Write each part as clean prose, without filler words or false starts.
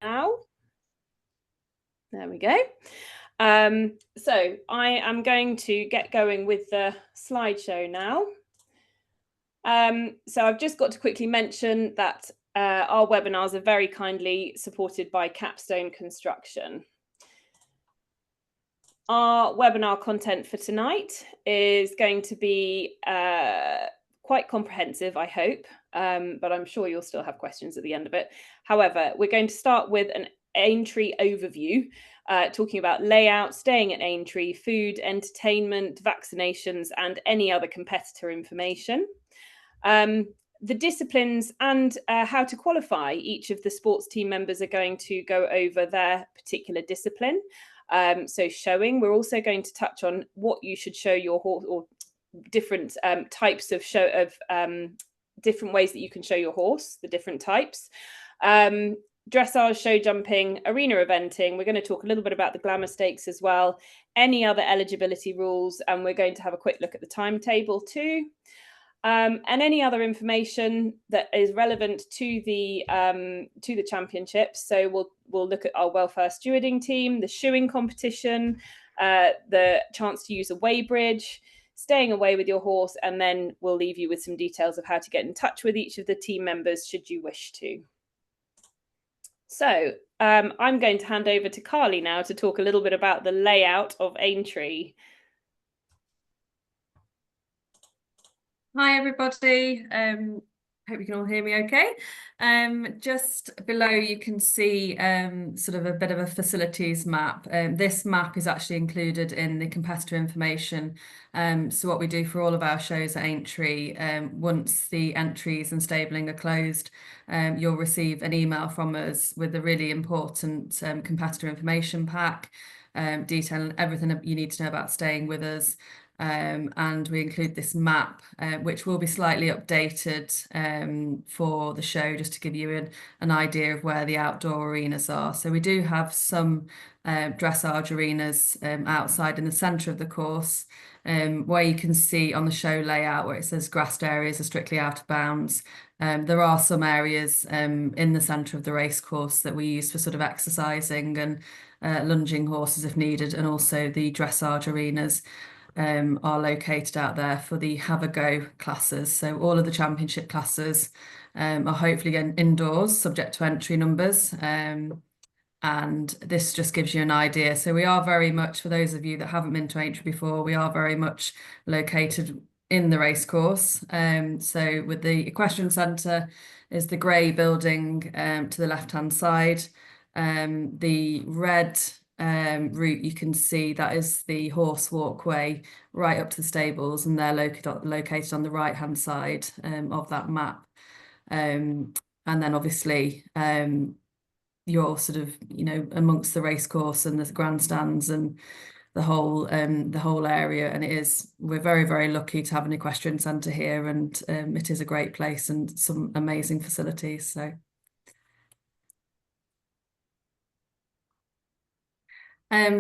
now. There we go. So I am going to get going with the slideshow now. So I've just got to quickly mention that our webinars are very kindly supported by Capstone Construction. Our webinar content for tonight is going to be quite comprehensive, I hope, but I'm sure you'll still have questions at the end of it. However, we're going to start with an Aintree overview, talking about layout, staying at Aintree, food, entertainment, vaccinations, and any other competitor information. The disciplines and how to qualify. Each of the sports team members are going to go over their particular discipline. So showing, we're also going to touch on what you should show your horse, or different types of show of different ways that you can show your horse, the different types. Dressage, show jumping, arena eventing. We're going to talk a little bit about the glamour stakes as well, any other eligibility rules, and we're going to have a quick look at the timetable too. And any other information that is relevant to the championships. So we'll look at our welfare stewarding team, the shoeing competition, the chance to use a weighbridge, staying away with your horse, and then we'll leave you with some details of how to get in touch with each of the team members should you wish to. So I'm going to hand over to Carly now to talk a little bit about the layout of Aintree. Hi everybody, hope you can all hear me okay. Just below you can see sort of a bit of a facilities map. This map is actually included in the competitor information. So what we do for all of our shows at Aintree, once the entries and stabling are closed, you'll receive an email from us with a really important competitor information pack, detailing everything you need to know about staying with us. And we include this map, which will be slightly updated for the show, just to give you an idea of where the outdoor arenas are. So we do have some dressage arenas outside in the centre of the course, where you can see on the show layout where it says grassed areas are strictly out of bounds. There are some areas in the centre of the race course that we use for sort of exercising and lunging horses if needed, and also the dressage arenas are located out there for the have a go classes. So all of the championship classes are hopefully indoors, subject to entry numbers. And this just gives you an idea. So we are very much, for those of you that haven't been to Aintree before, we are very much located in the race course. So with the Equestrian Centre is the grey building to the left-hand side. The red route you can see, that is the horse walkway right up to the stables, and they're located on the right-hand side of that map. And then obviously you're sort of, amongst the race course and the grandstands and the whole area, and we're very, very lucky to have an equestrian centre here, and it is a great place and some amazing facilities. So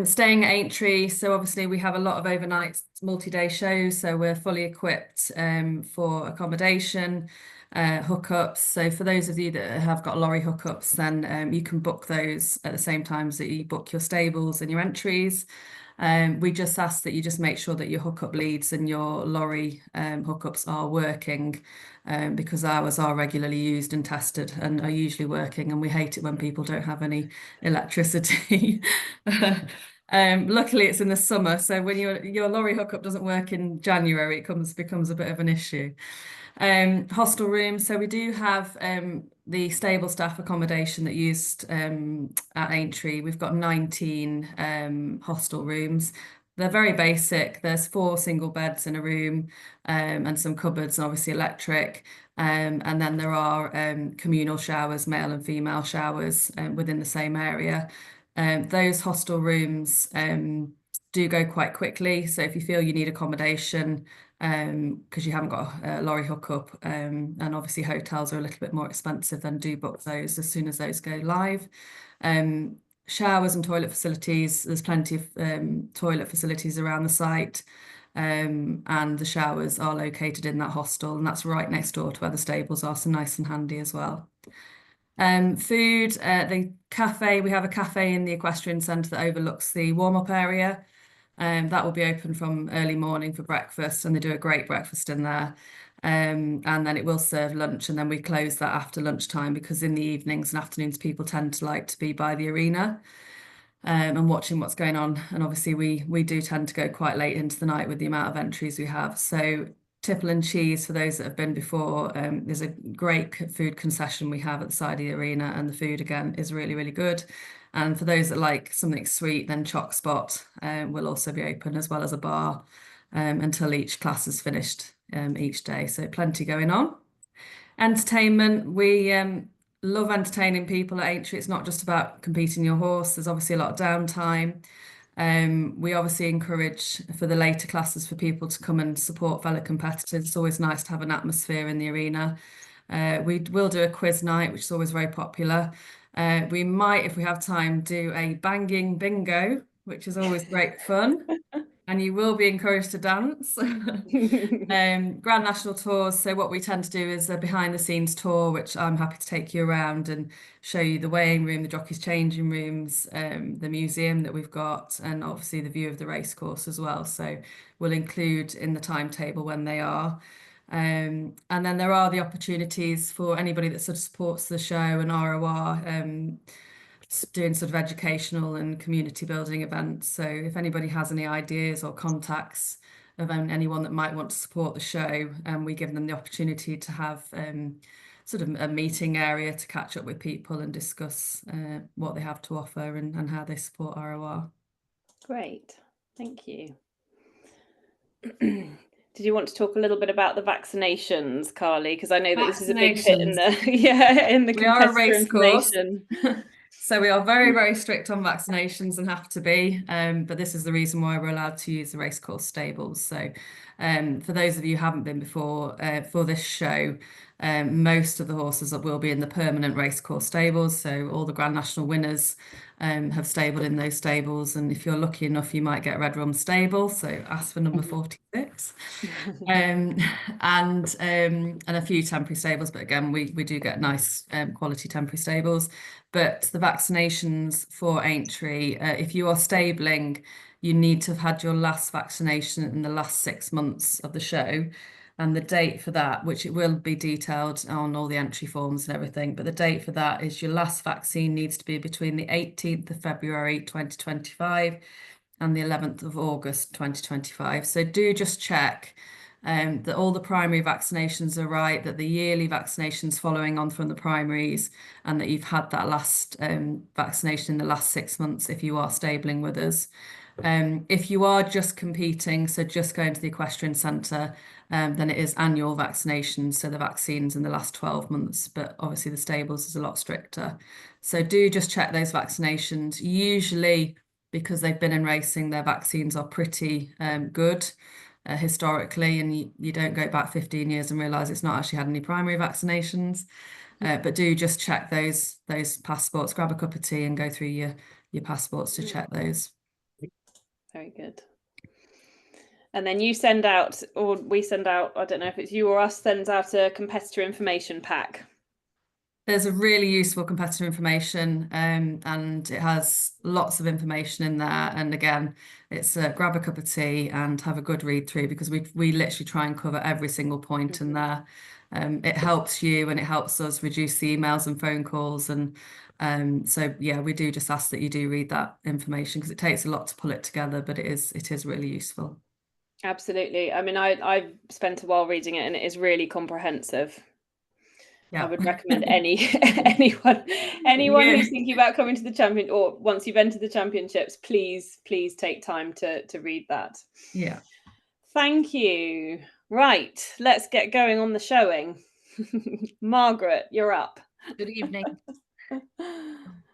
staying at Aintree, so obviously we have a lot of overnight multi-day shows, so we're fully equipped for accommodation, hookups. So for those of you that have got lorry hookups, then you can book those at the same time that you book your stables and your entries. We just ask that you just make sure that your hookup leads and your lorry hookups are working, because ours are regularly used and tested and are usually working, and we hate it when people don't have any electricity. Luckily it's in the summer, so when your lorry hookup doesn't work in January, it becomes a bit of an issue. Hostel rooms, so we do have the stable staff accommodation that used at Aintree. We've got 19 hostel rooms. They're very basic. There's 4 single beds in a room, and some cupboards, and obviously electric. And then there are communal showers, male and female showers, within the same area. Those hostel rooms do go quite quickly. So if you feel you need accommodation, because you haven't got a lorry hookup, and obviously hotels are a little bit more expensive, then do book those as soon as those go live. Showers and toilet facilities, there's plenty of toilet facilities around the site, and the showers are located in that hostel, and that's right next door to where the stables are, so nice and handy as well. Food, the cafe, we have a cafe in the Equestrian Centre that overlooks the warm-up area. That will be open from early morning for breakfast, and they do a great breakfast in there. And then it will serve lunch, and then we close that after lunchtime because in the evenings and afternoons people tend to like to be by the arena and watching what's going on. And obviously we do tend to go quite late into the night with the amount of entries we have. So tipple and cheese, for those that have been before, there's a great food concession we have at the side of the arena, and the food again is really, really good. And for those that like something sweet, then Choc Spot will also be open, as well as a bar until each class is finished each day. So plenty going on. Entertainment, we love entertaining people at Aintree. It's not just about competing your horse. There's obviously a lot of downtime. We obviously encourage for the later classes for people to come and support fellow competitors. It's always nice to have an atmosphere in the arena. We will do a quiz night, which is always very popular. We might, if we have time, do a banging bingo, which is always great fun. And you will be encouraged to dance. Grand National tours. So what we tend to do is a behind the scenes tour, which I'm happy to take you around and show you the weighing room, the jockeys' changing rooms, the museum that we've got, and obviously the view of the race course as well. So we'll include in the timetable when they are. And then there are the opportunities for anybody that sort of supports the show and RoR doing sort of educational and community building events. So if anybody has any ideas or contacts of anyone that might want to support the show, we give them the opportunity to have sort of a meeting area to catch up with people and discuss what they have to offer and how they support RoR. Great, thank you. Did you want to talk a little bit about the vaccinations, Carly? Because I know that this is a big bit in the We are a competitor race course. information. So we are very, very strict on vaccinations and have to be, but this is the reason why we're allowed to use the racecourse stables. So for those of you who haven't been before, for this show, most of the horses will be in the permanent racecourse stables. So all the Grand National winners have stabled in those stables. And if you're lucky enough, you might get Red Rum stable. So ask for number 46. And a few temporary stables, but again, we do get nice quality temporary stables. But the vaccinations for Aintree, if you are stabling, you need to have had your last vaccination in the last 6 months of the show. And the date for that, which it will be detailed on all the entry forms and everything, but the date for that is your last vaccine needs to be between the 18th of February 2025 and the 11th of August 2025. So do just check that all the primary vaccinations are right, that the yearly vaccinations following on from the primaries, and that you've had that last vaccination in the last 6 months if you are stabling with us. If you are just competing, so just going to the Equestrian Centre, then it is annual vaccinations, so the vaccines in the last 12 months, but obviously the stables is a lot stricter. So do just check those vaccinations. Usually, because they've been in racing, their vaccines are pretty good historically, and you don't go back 15 years and realise it's not actually had any primary vaccinations. But do just check those passports, grab a cup of tea and go through your passports to check those. Very good. And then you send out, or we send out, I don't know if it's you or us, sends out a competitor information pack. There's a really useful competitor information, and it has lots of information in there. And again, it's grab a cup of tea and have a good read through, because we literally try and cover every single point in there. It helps you and it helps us reduce the emails and phone calls. And so yeah, we do just ask that you do read that information, because it takes a lot to pull it together, but it is really useful. Absolutely. I mean, I've spent a while reading it and it is really comprehensive. Yeah. I would recommend anyone who's thinking about coming to the champion, or once you've entered the championships, please take time to read that. Yeah. Thank you. Right, let's get going on the showing. Margaret, you're up. Good evening.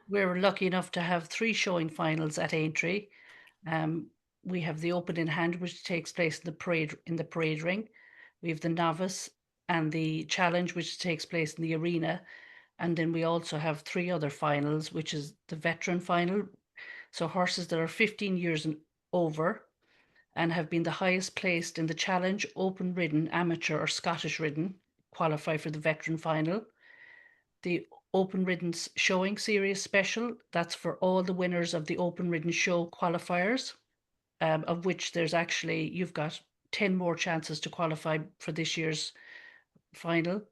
We're lucky enough to have 3 showing finals at Aintree. We have the Open in Hand, which takes place in the parade ring. We have the Novice and the Challenge, which takes place in the arena. And then we also have 3 other finals, which is the Veteran Final. So horses that are 15 years and over and have been the highest placed in the Challenge, Open Ridden, Amateur or Scottish Ridden qualify for the Veteran Final. The Open Ridden Showing Series Special. That's for all the winners of the Open Ridden Show qualifiers, of which there's actually, you've got 10 more chances to qualify for this year's final.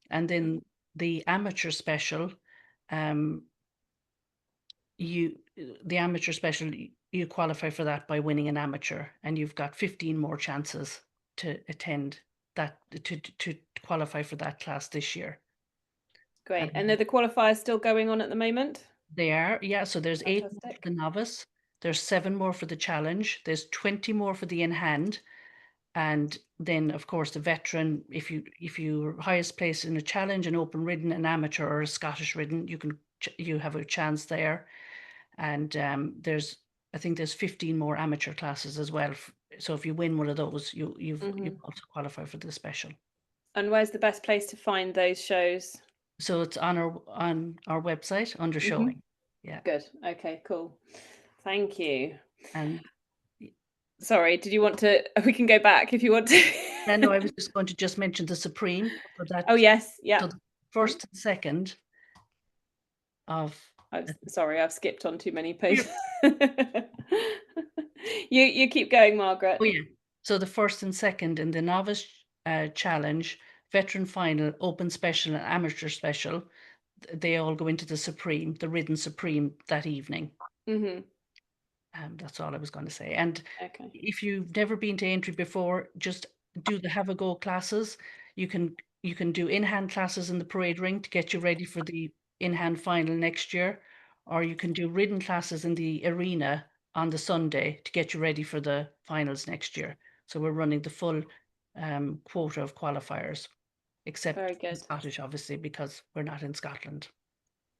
And then the Amateur Special, the Amateur Special, you qualify for that by winning an amateur, and you've got 15 more chances to attend that, to qualify for that class this year. Great. And are the qualifiers still going on at the moment? They are, yeah. So there's 8 more Fantastic. for the novice, there's 7 more for the challenge, there's 20 more for the in hand, and then of course the veteran, if you're highest place in a challenge, an open ridden, an amateur, or a Scottish ridden, you have a chance there. And I think there's 15 more amateur classes as well. So if you win one of those, you also qualify for the special. And where's the best place to find those shows? So it's on our website under showing. Yeah. Good. Okay, cool. Thank you. And sorry, did you want to, we can go back if you want to. No, I was just going to just mention the Supreme. So that, oh yes, yeah. So the first and second of sorry, I've skipped on too many pages. you keep going, Margaret. Oh yeah. So the first and second in the novice challenge, veteran final, open special, and amateur special, they all go into the Supreme, the Ridden Supreme that evening. That's all I was going to say. And if you've never been to Aintree before, just do the Have a Go classes. You can do in-hand classes in the parade ring to get you ready for the in-hand final next year, or you can do ridden classes in the arena on the Sunday to get you ready for the finals next year. So we're running the full quota of qualifiers, except the Scottish, obviously, because we're not in Scotland.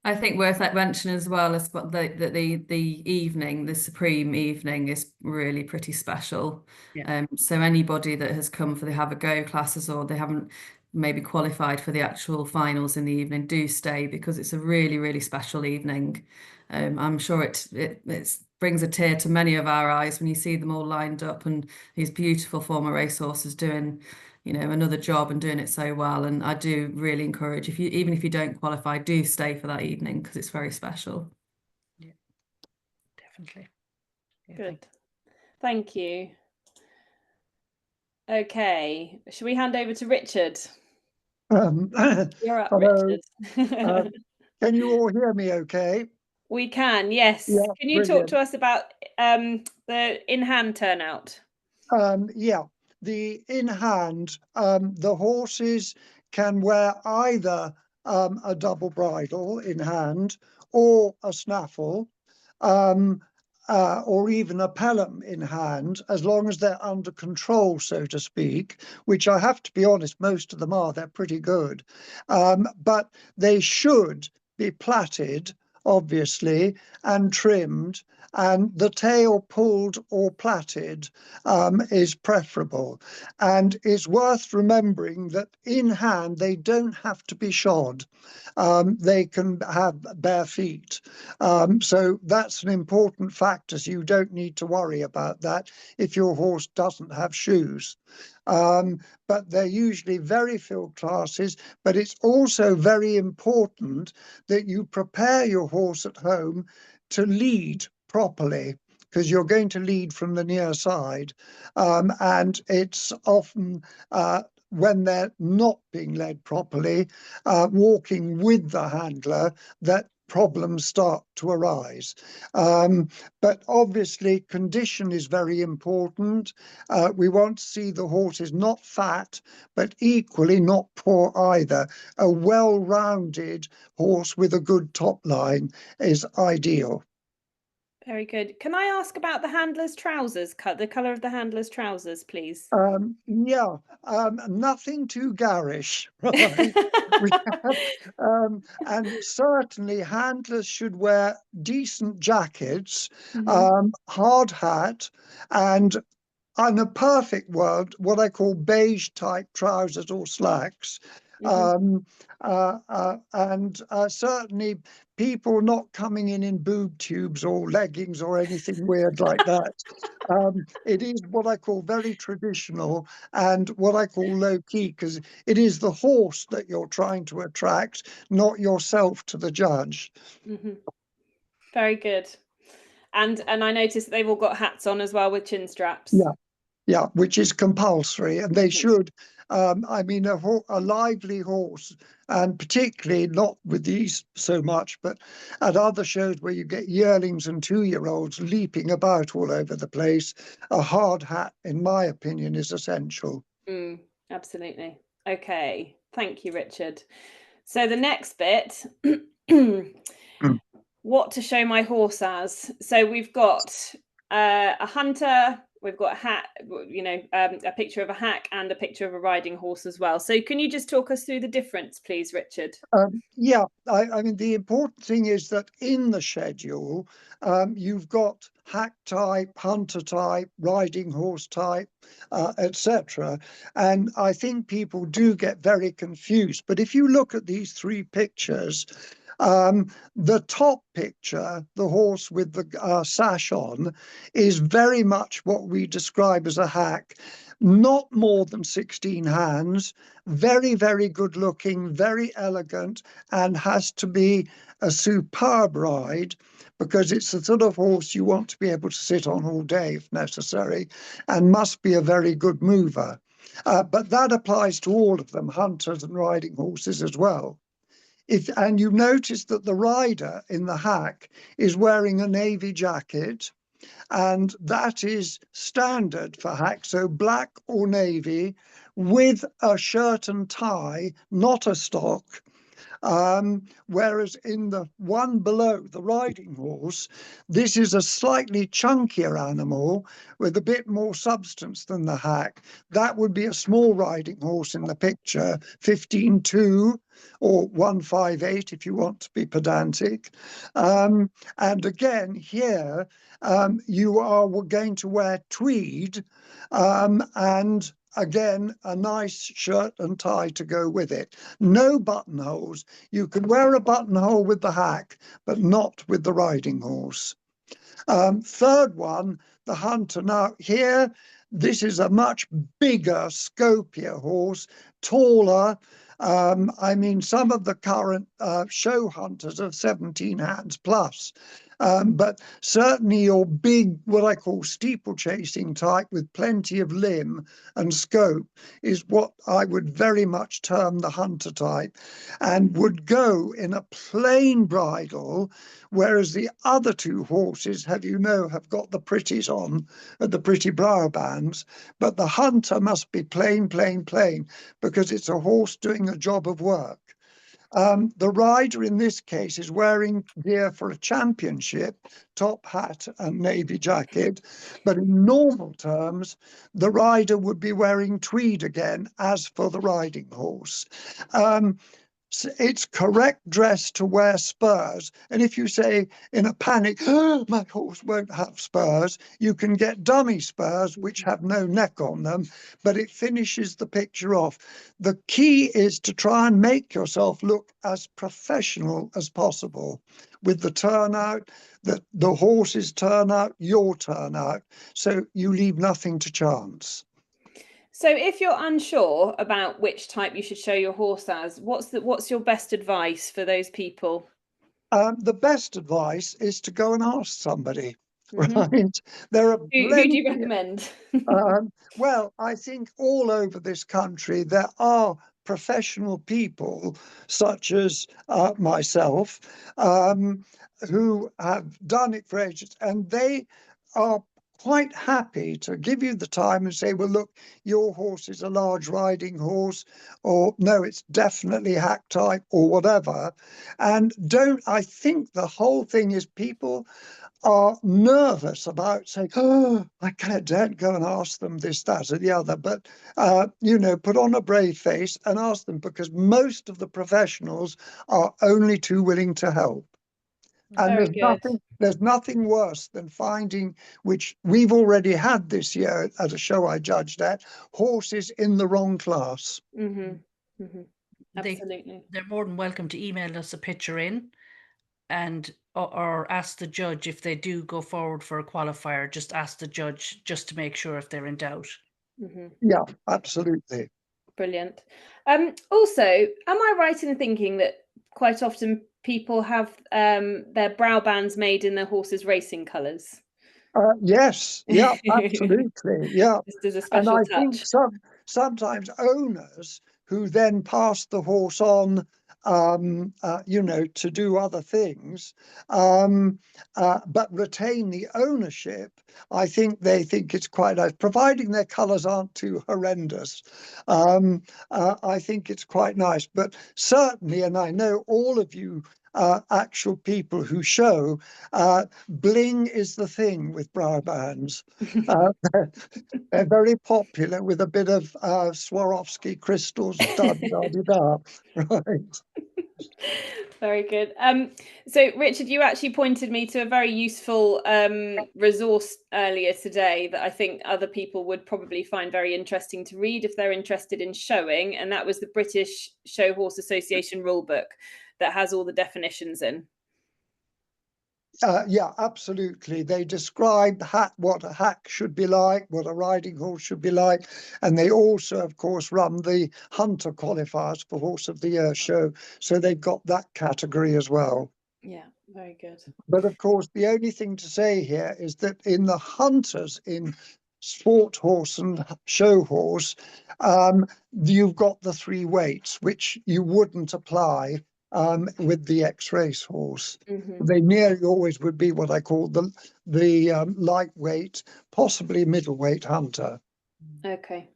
I think worth mentioning as well is the evening, the Supreme evening, is really pretty special. Yeah. So anybody that has come for the Have a Go classes, or they haven't maybe qualified for the actual finals in the evening, do stay, because it's a really, really special evening. I'm sure it brings a tear to many of our eyes when you see them all lined up and these beautiful former racehorses doing, you know, another job and doing it so well. And I do really encourage, even if you don't qualify, do stay for that evening, because it's very special. Yeah, definitely. Yeah, good. Thank you. Okay, should we hand over to Richard? You're up, Richard. Can you all hear me okay? We can, yes. Yeah, can you talk to us about the in-hand turnout? Yeah, the in-hand, the horses can wear either a double bridle in hand, or a snaffle, or even a pelham in hand, as long as they're under control, so to speak, which I have to be honest, most of them are. They're pretty good. But they should be plaited, obviously, and trimmed, and the tail pulled or plaited is preferable. And it's worth remembering that in hand they don't have to be shod. They can have bare feet. So that's an important factor. So you don't need to worry about that if your horse doesn't have shoes. But they're usually very field classes, but it's also very important that you prepare your horse at home to lead properly, because you're going to lead from the near side. And it's often when they're not being led properly, walking with the handler, that problems start to arise. But obviously condition is very important. We want to see the horses not fat, but equally not poor either. A well-rounded horse with a good top line is ideal. Very good. Can I ask about the handler's trousers, the colour of the handler's trousers, please? Yeah, nothing too garish, right? And certainly handlers should wear decent jackets, hard hat, and in a perfect world, what I call beige type trousers or slacks. And certainly people not coming in boob tubes or leggings or anything weird like that. It is what I call very traditional and what I call low key, because it is the horse that you're trying to attract, not yourself to the judge. Very good. And I noticed they've all got hats on as well with chin straps. Yeah, which is compulsory, and they should. I mean, a lively horse, and particularly not with these so much, but at other shows where you get yearlings and 2-year-olds leaping about all over the place, a hard hat, in my opinion, is essential. Absolutely. Okay, thank you, Richard. So the next bit, what to show my horse as. So we've got a hunter, we've got a hat, a picture of a hack and a picture of a riding horse as well. So can you just talk us through the difference, please, Richard? Yeah, I mean, the important thing is that in the schedule, you've got hack type, hunter type, riding horse type, etc. And I think people do get very confused. But if you look at these 3 pictures, the top picture, the horse with the sash on, is very much what we describe as a hack. Not more than 16 hands, very, very good looking, very elegant, and has to be a superb ride, because it's the sort of horse you want to be able to sit on all day if necessary, and must be a very good mover. But that applies to all of them, hunters and riding horses as well. And you notice that the rider in the hack is wearing a navy jacket, and that is standard for hack, so black or navy, with a shirt and tie, not a stock. Whereas in the one below, the riding horse, this is a slightly chunkier animal with a bit more substance than the hack. That would be a small riding horse in the picture, 15.2 or 158 if you want to be pedantic. And again, here, you are going to wear tweed, and again, a nice shirt and tie to go with it. No buttonholes. You can wear a buttonhole with the hack, but not with the riding horse. Third one, the hunter. Now here, this is a much bigger, scopier horse, taller. I mean, some of the current show hunters are 17 hands plus. But certainly your big, what I call steeplechasing type with plenty of limb and scope is what I would very much term the hunter type, and would go in a plain bridle, whereas the other 2 horses have got the pretties on, the pretty bridle bands, but the hunter must be plain, because it's a horse doing a job of work. The rider in this case is wearing gear for a championship, top hat and navy jacket, but in normal terms, the rider would be wearing tweed again, as for the riding horse. It's correct dress to wear spurs, and if you say in a panic, oh, my horse won't have spurs, you can get dummy spurs which have no neck on them, but it finishes the picture off. The key is to try and make yourself look as professional as possible with the turnout, the horse's turnout, your turnout, so you leave nothing to chance. So if you're unsure about which type you should show your horse as, what's your best advice for those people? The best advice is to go and ask somebody, right? There are who do you recommend? Well, I think all over this country there are professional people such as myself, who have done it for ages, and they are quite happy to give you the time and say, well, look, your horse is a large riding horse, or no, it's definitely hack type, or whatever. And I think the whole thing is people are nervous about saying, oh, I don't go and ask them this, that, or the other. But, put on a brave face and ask them, because most of the professionals are only too willing to help. And there's nothing worse than finding, which we've already had this year at a show I judged at, horses in the wrong class. Absolutely. They're more than welcome to email us a picture in, and or ask the judge if they do go forward for a qualifier. Just ask the judge just to make sure if they're in doubt. Yeah, absolutely. Brilliant. Also, am I right in thinking that quite often people have their brow bands made in their horses' racing colours? Yes, yeah, absolutely, yeah. Just as a And special I touch. think sometimes owners who then pass the horse on, you know, to do other things, but retain the ownership. I think they think it's quite nice, providing their colours aren't too horrendous. I think it's quite nice. But certainly, and I know all of you actual people who show, bling is the thing with brow bands. They're very popular with a bit of Swarovski crystals, da-da-da-da, right? Very good. So Richard, you actually pointed me to a very useful resource earlier today that I think other people would probably find very interesting to read if they're interested in showing, and that was the British Show Horse Association rulebook that has all the definitions in. Yeah, absolutely. They describe what a hack should be like, what a riding horse should be like, and they also, of course, run the Hunter qualifiers for Horse of the Year show, so they've got that category as well. Yeah, very good. But of course, the only thing to say here is that in the Hunters, in sport horse and show horse, you've got the 3 weights, which you wouldn't apply with the ex-race horse. They nearly always would be what I call the lightweight, possibly middleweight hunter. Okay.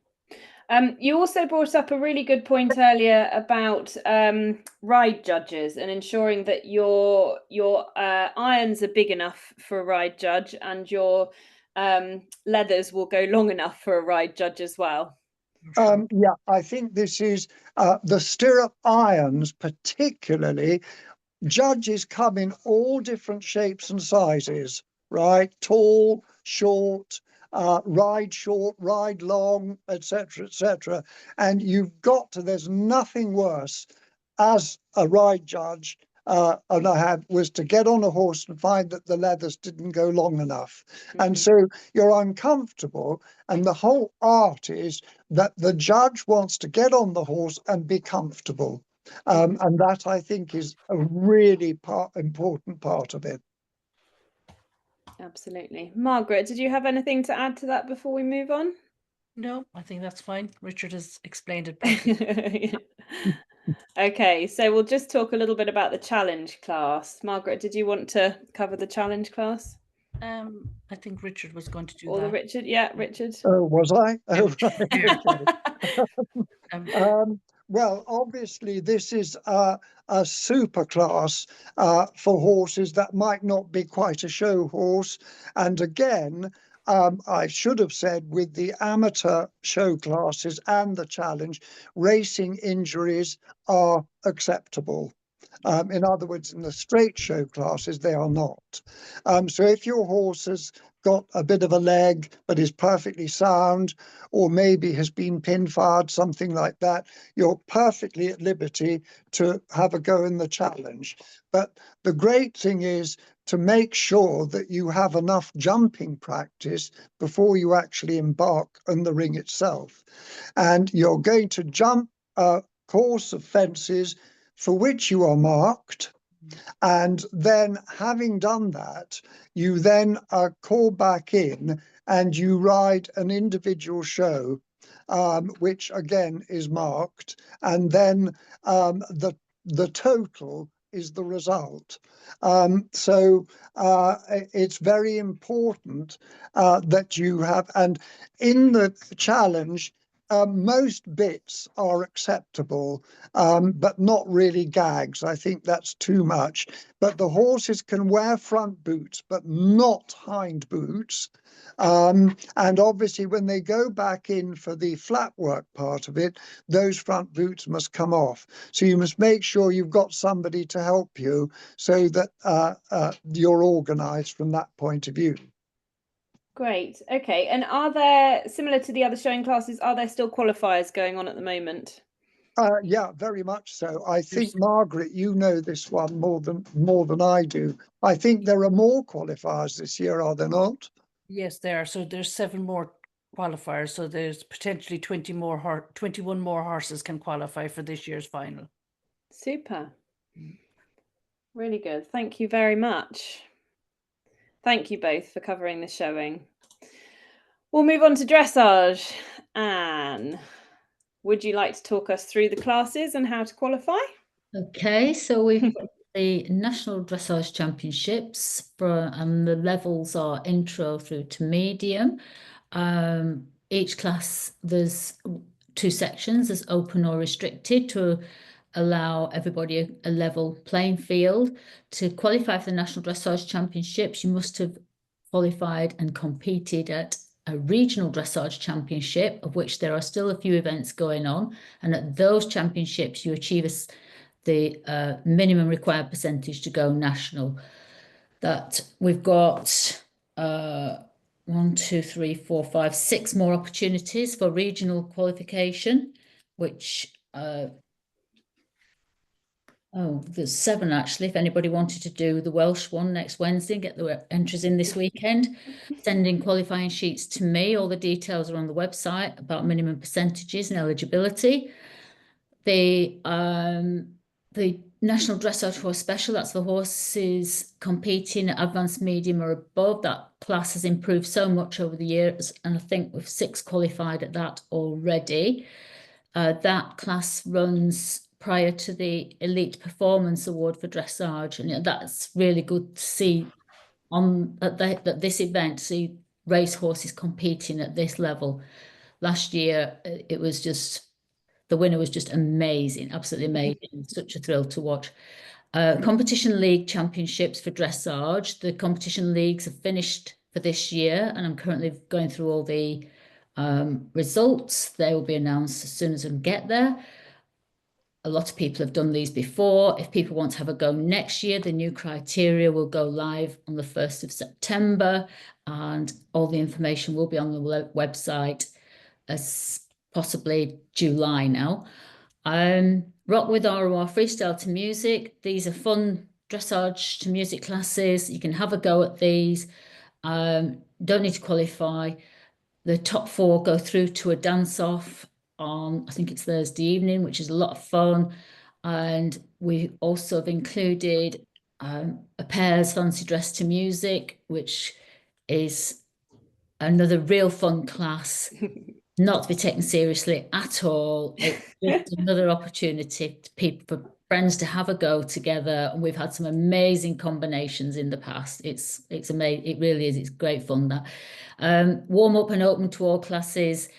You also brought up a really good point earlier about ride judges and ensuring that your irons are big enough for a ride judge and your leathers will go long enough for a ride judge as well. Yeah, I think this is the stirrup irons particularly. Judges come in all different shapes and sizes, right? Tall, short, ride short, ride long, etc., etc. And you've got to, there's nothing worse as a ride judge, and I had, was to get on a horse and find that the leathers didn't go long enough. And so you're uncomfortable. And the whole art is that the judge wants to get on the horse and be comfortable. And that, I think, is a really important part of it. Absolutely. Margaret, did you have anything to add to that before we move on? No, I think that's fine. Richard has explained it perfectly. Okay, so we'll just talk a little bit about the challenge class. Margaret, did you want to cover the challenge class? I think Richard was going to do Or that. Richard? Yeah, Richard. Oh, was I? Oh, right. Yeah. Well, obviously, this is a super class for horses that might not be quite a show horse. And again, I should have said with the amateur show classes and the challenge, racing injuries are acceptable. In other words, in the straight show classes, they are not. So if your horse has got a bit of a leg but is perfectly sound, or maybe has been pin-fired, something like that, you're perfectly at liberty to have a go in the challenge. But the great thing is to make sure that you have enough jumping practice before you actually embark on the ring itself. And you're going to jump a course of fences for which you are marked. And then, having done that, you then call back in and you ride an individual show, which again is marked. And then the total is the result. So it's very important that you have, and in the challenge, most bits are acceptable, but not really gags. I think that's too much. But the horses can wear front boots, but not hind boots. And obviously, when they go back in for the flat work part of it, those front boots must come off. So you must make sure you've got somebody to help you so that you're organised from that point of view. Great. Okay. And are there, similar to the other showing classes, are there still qualifiers going on at the moment? Yeah, very much so. I think, Margaret, you know this one more than I do. I think there are more qualifiers this year, are there not? Yes, there are. So there's 7 more qualifiers. So there's potentially 21 more horses can qualify for this year's final. Super. Really good. Thank you very much. Thank you both for covering the showing. We'll move on to dressage. Anne, would you like to talk us through the classes and how to qualify? Okay, so we've got the National Dressage Championships, and the levels are intro through to medium. Each class, there's 2 sections, there's open or restricted, to allow everybody a level playing field. To qualify for the National Dressage Championships, you must have qualified and competed at a regional dressage championship, of which there are still a few events going on, and at those championships you achieve the minimum required percentage to go national. That we've got 1, 2, 3, 4, 5, 6 more opportunities for regional qualification, which there's 7 actually. If anybody wanted to do the Welsh one next Wednesday, get the entries in this weekend, sending qualifying sheets to me. All the details are on the website about minimum percentages and eligibility. The National Dressage Horse Special, that's the horses competing at advanced medium or above. That class has improved so much over the years, and I think we've 6 qualified at that already. That class runs prior to the Elite Performance Award for Dressage, and that's really good to see at this event, see race horses competing at this level. Last year, it was just, the winner was just amazing, absolutely amazing. Such a thrill to watch. Competition League Championships for dressage. The competition leagues have finished for this year, and I'm currently going through all the results. They will be announced as soon as I can get there. A lot of people have done these before. If people want to have a go next year, the new criteria will go live on the 1st of September, and all the information will be on the website as possibly July now. Rock with RoR Freestyle to Music. These are fun dressage to music classes. You can have a go at these. Don't need to qualify. The top 4 go through to a dance-off on, I think it's Thursday evening, which is a lot of fun. And we also have included a pairs fancy dress to music, which is another real fun class, not to be taken seriously at all. It's just another opportunity for friends to have a go together, and we've had some amazing combinations in the past. It's amazing. It really is. It's great fun. That warm up and open to all classes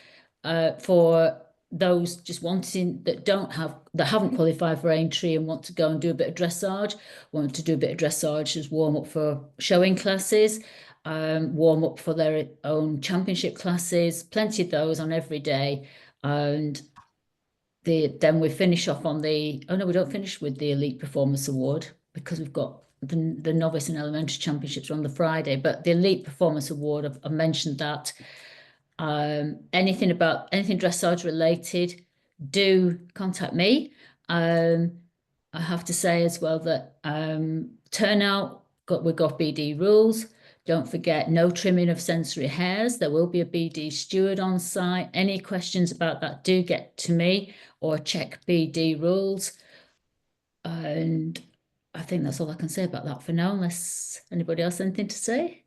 for those just wanting that haven't qualified for Aintree and want to go and do a bit of dressage. Want to do a bit of dressage as warm up for showing classes. Warm up for their own championship classes, plenty of those on every day. And then we finish off on we don't finish with the Elite Performance Award, because we've got the Novice and Elementary Championships on the Friday. But the Elite Performance Award, I've mentioned that. Anything dressage related, do contact me. I have to say as well that turnout, we've got BD rules. Don't forget, no trimming of sensory hairs. There will be a BD steward on site. Any questions about that, do get to me or check BD rules. And I think that's all I can say about that for now, unless anybody else has anything to say.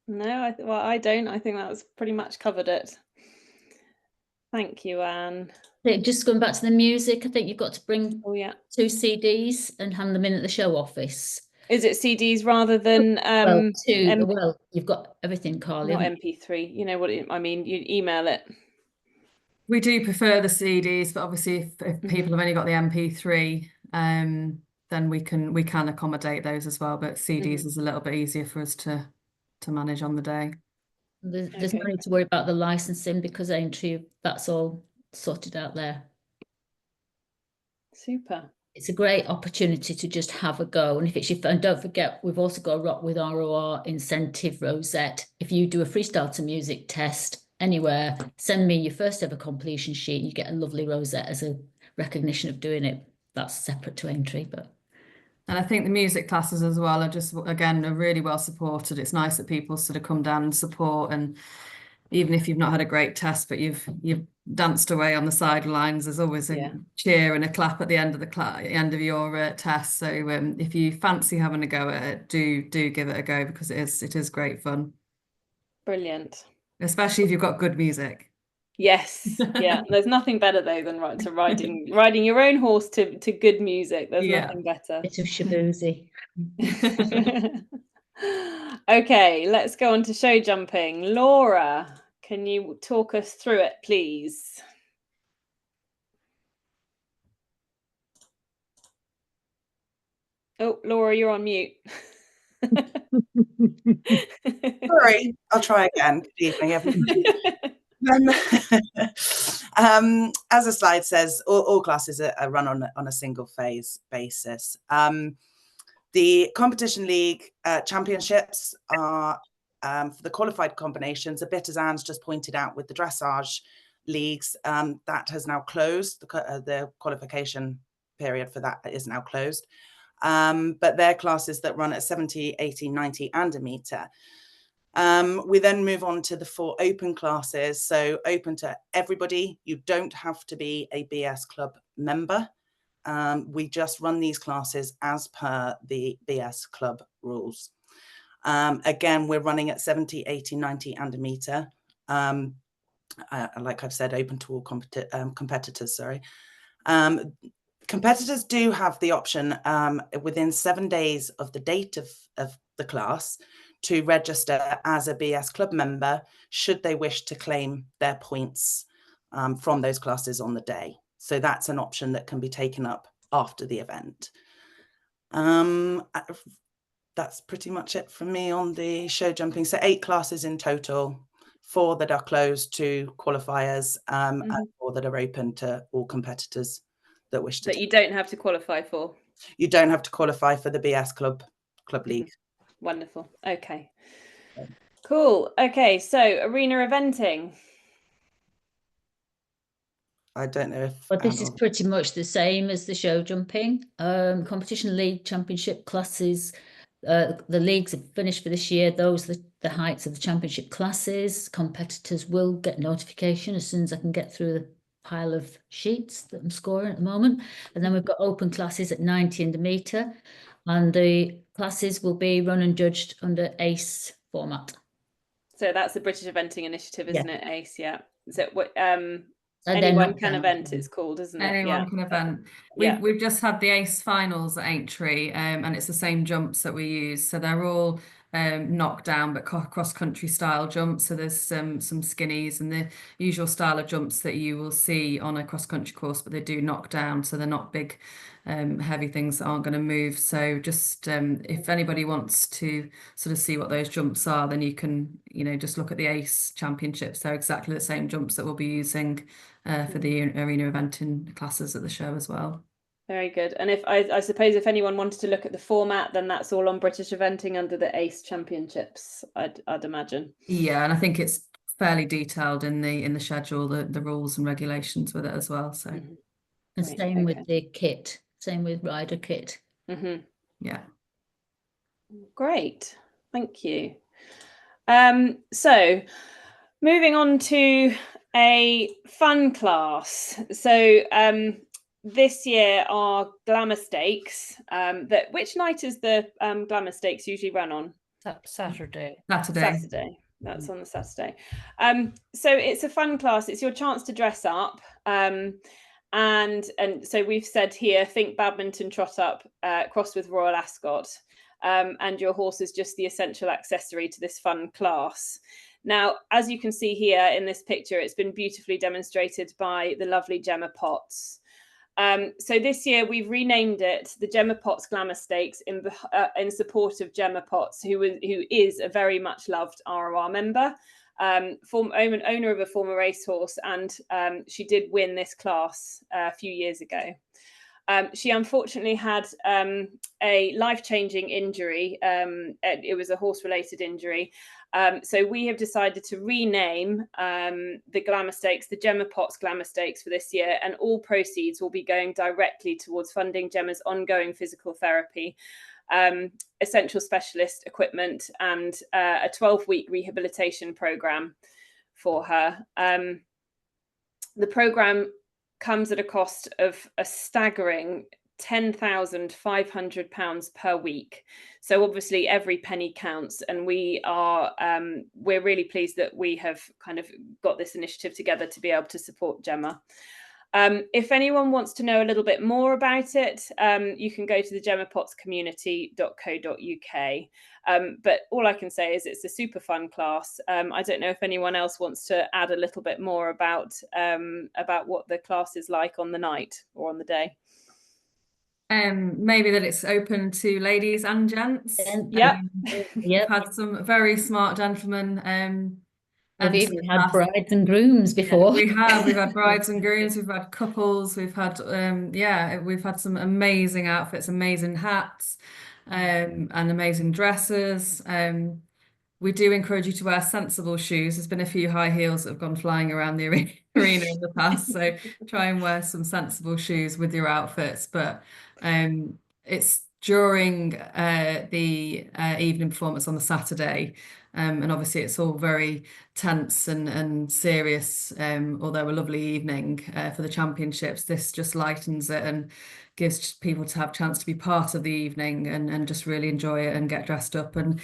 No, I don't. I think that's pretty much covered it. Thank you, Anne. Just going back to the music, I think you've got to bring 2 CDs and hand them in at the show office. Is it CDs rather than well, you've got everything, Carly. Not MP3. You know what I mean? You email it. We do prefer the CDs, but obviously if people have only got the MP3, then we can accommodate those as well. But CDs is a little bit easier for us to manage on the day. There's no need to worry about the licensing, because Aintree, that's all sorted out there. Super. It's a great opportunity to just have a go. And if it's your phone, don't forget, we've also got a Rock with RoR incentive rosette. If you do a freestyle to music test anywhere, send me your first ever completion sheet. You get a lovely rosette as a recognition of doing it. That's separate to Aintree, but. And I think the music classes as well are just, again, are really well supported. It's nice that people sort of come down and support, and even if you've not had a great test, but you've danced away on the sidelines, there's always a cheer and a clap at the end of end of your test. So if you fancy having a go at it, do give it a go, because it is great fun. Brilliant. Especially if you've got good music. Yes, yeah. There's nothing better though than riding your own horse to good music. There's nothing better. Bit of shaboozy. Okay, let's go on to show jumping. Laura, can you talk us through it, please? Oh, Laura, you're on mute. Sorry, I'll try again. Good evening, everybody. As the slide says, all classes are run on a single phase basis. The competition league championships are for the qualified combinations, a bit as Anne's just pointed out with the dressage leagues, that has now closed. The qualification period for that is now closed. But they're classes that run at 70, 80, 90 and a metre. We then move on to the 4 open classes, so open to everybody. You don't have to be a BS club member. We just run these classes as per the BS club rules. Again, we're running at 70, 80, 90 and a metre. Like I've said, open to all competitors, sorry. Competitors do have the option within 7 days of the date of the class to register as a BS club member, should they wish to claim their points from those classes on the day. So that's an option that can be taken up after the event. That's pretty much it from me on the show jumping. So 8 classes in total, 4 that are closed to qualifiers, and 4 that are open to all competitors that wish to. That you don't have to qualify for. You don't have to qualify for the BS club league. Wonderful. Okay. Cool. Okay, so arena eventing. I don't know if. But this is pretty much the same as the show jumping. Competition league championship classes. The leagues are finished for this year. Those are the heights of the championship classes. Competitors will get notification as soon as I can get through the pile of sheets that I'm scoring at the moment. And then we've got open classes at 90 and a metre. And the classes will be run and judged under ACE format. So that's the British Eventing Initiative, isn't it? ACE, yeah. So what And anyone can event, it's called, isn't it? Anyone can event. We've just had the ACE finals at Aintree, and it's the same jumps that we use. So they're all knockdown but cross-country style jumps. So there's some skinnies and the usual style of jumps that you will see on a cross-country course, but they do knock down, so they're not big heavy things that aren't going to move. So just if anybody wants to sort of see what those jumps are, then you can just look at the ACE championships. They're exactly the same jumps that we'll be using for the arena eventing classes at the show as well. Very good. And if I suppose if anyone wanted to look at the format, then that's all on British Eventing under the ACE Championships, I'd imagine. Yeah, and I think it's fairly detailed in the schedule, the rules and regulations with it as well. So and same with the kit, same with rider kit. Yeah. Great, thank you. So moving on to a fun class. So this year are Glamour Stakes. Which night is the Glamour Stakes usually run on? Saturday. Saturday. That's on the Saturday. So it's a fun class. It's your chance to dress up. And so we've said here, think badminton trot up, crossed with Royal Ascot. And your horse is just the essential accessory to this fun class. Now, as you can see here in this picture, it's been beautifully demonstrated by the lovely Gemma Potts. So this year we've renamed it the Gemma Potts Glamour Stakes in support of Gemma Potts, who is a very much loved RoR member, owner of a former racehorse, and she did win this class a few years ago. She unfortunately had a life-changing injury. It was a horse-related injury, So we have decided to rename the Glamour Stakes, the Gemma Potts Glamour Stakes for this year, and all proceeds will be going directly towards funding Gemma's ongoing physical therapy, essential specialist equipment, and a 12-week rehabilitation programme for her. The programme comes at a cost of a staggering £10,500 per week. So obviously every penny counts, and we're really pleased that we have kind of got this initiative together to be able to support Gemma. If anyone wants to know a little bit more about it, you can go to the GemmaPottsCommunity.co.uk. But all I can say is it's a super fun class. I don't know if anyone else wants to add a little bit more about what the class is like on the night or on the day. Maybe that it's open to ladies and gents. Yeah. We've had some very smart gentlemen. We've even had brides and grooms before. We've had brides and grooms, we've had couples, we've had we've had some amazing outfits, amazing hats, and amazing dresses. We do encourage you to wear sensible shoes. There's been a few high heels that have gone flying around the arena in the past, so try and wear some sensible shoes with your outfits. But it's during the evening performance on the Saturday, and obviously it's all very tense and serious, although a lovely evening for the championships. This just lightens it and gives people to have a chance to be part of the evening and just really enjoy it and get dressed up. And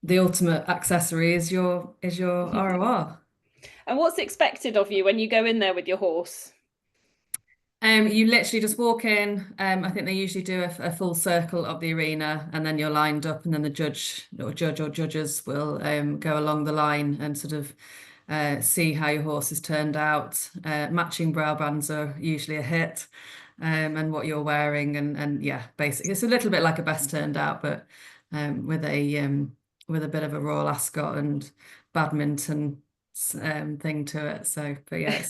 the ultimate accessory is your RoR. And what's expected of you when you go in there with your horse? You literally just walk in. I think they usually do a full circle of the arena, and then you're lined up, and then the judge or judges will go along the line and sort of see how your horse has turned out. Matching brow bands are usually a hit, and what you're wearing, and yeah, basically it's a little bit like a best turned out, but with a bit of a royal ascot and badminton thing to it. So, but yeah,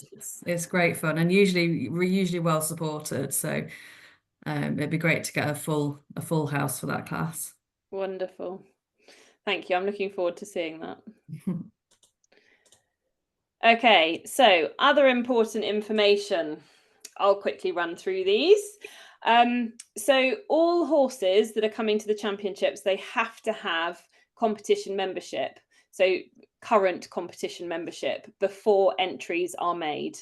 it's great fun, and we're usually well supported. So it'd be great to get a full house for that class. Wonderful. Thank you. I'm looking forward to seeing that. Okay, so other important information. I'll quickly run through these. So all horses that are coming to the championships, they have to have competition membership. So current competition membership before entries are made.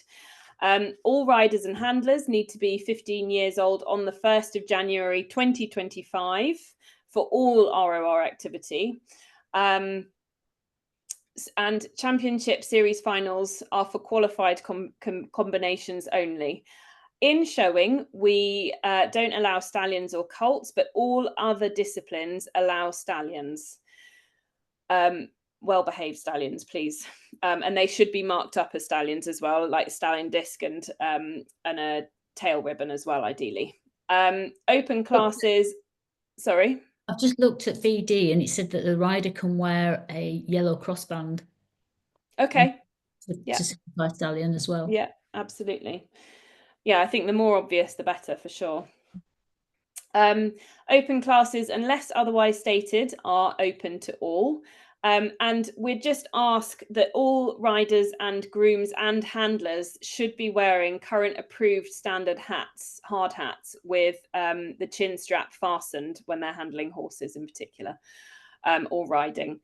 All riders and handlers need to be 15 years old on the 1st of January 2025 for all RoR activity. And championship series finals are for qualified combinations only. In showing, we don't allow stallions or colts, but all other disciplines allow stallions. Well-behaved stallions, please. And they should be marked up as stallions as well, like stallion disc and a tail ribbon as well, ideally. Open classes, sorry. I've just looked at BD and it said that the rider can wear a yellow crossband. Okay. To signify stallion as well. Yeah, absolutely. Yeah, I think the more obvious, the better for sure. Open classes, unless otherwise stated, are open to all. And we'd just ask that all riders and grooms and handlers should be wearing current approved standard hats, hard hats, with the chin strap fastened when they're handling horses in particular, or riding.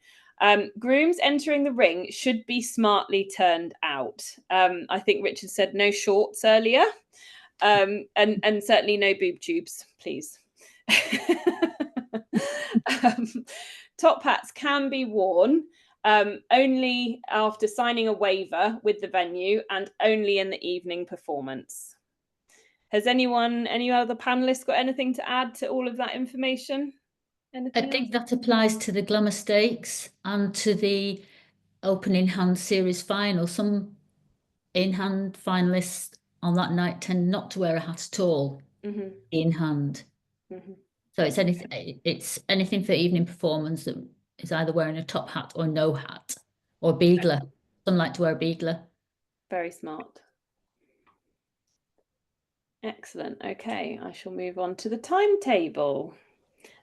Grooms entering the ring should be smartly turned out. I think Richard said no shorts earlier, and certainly no boob tubes, please. Top hats can be worn only after signing a waiver with the venue and only in the evening performance. Has any other panelists got anything to add to all of that information? Anything I think that applies to the Glamour Stakes and to the Open in Hand Series final. Some in-hand finalists on that night tend not to wear a hat at all in hand. So it's anything for evening performance that is either wearing a top hat or no hat, or beagler. Some like to wear a beagler. Very smart. Excellent. Okay, I shall move on to the timetable.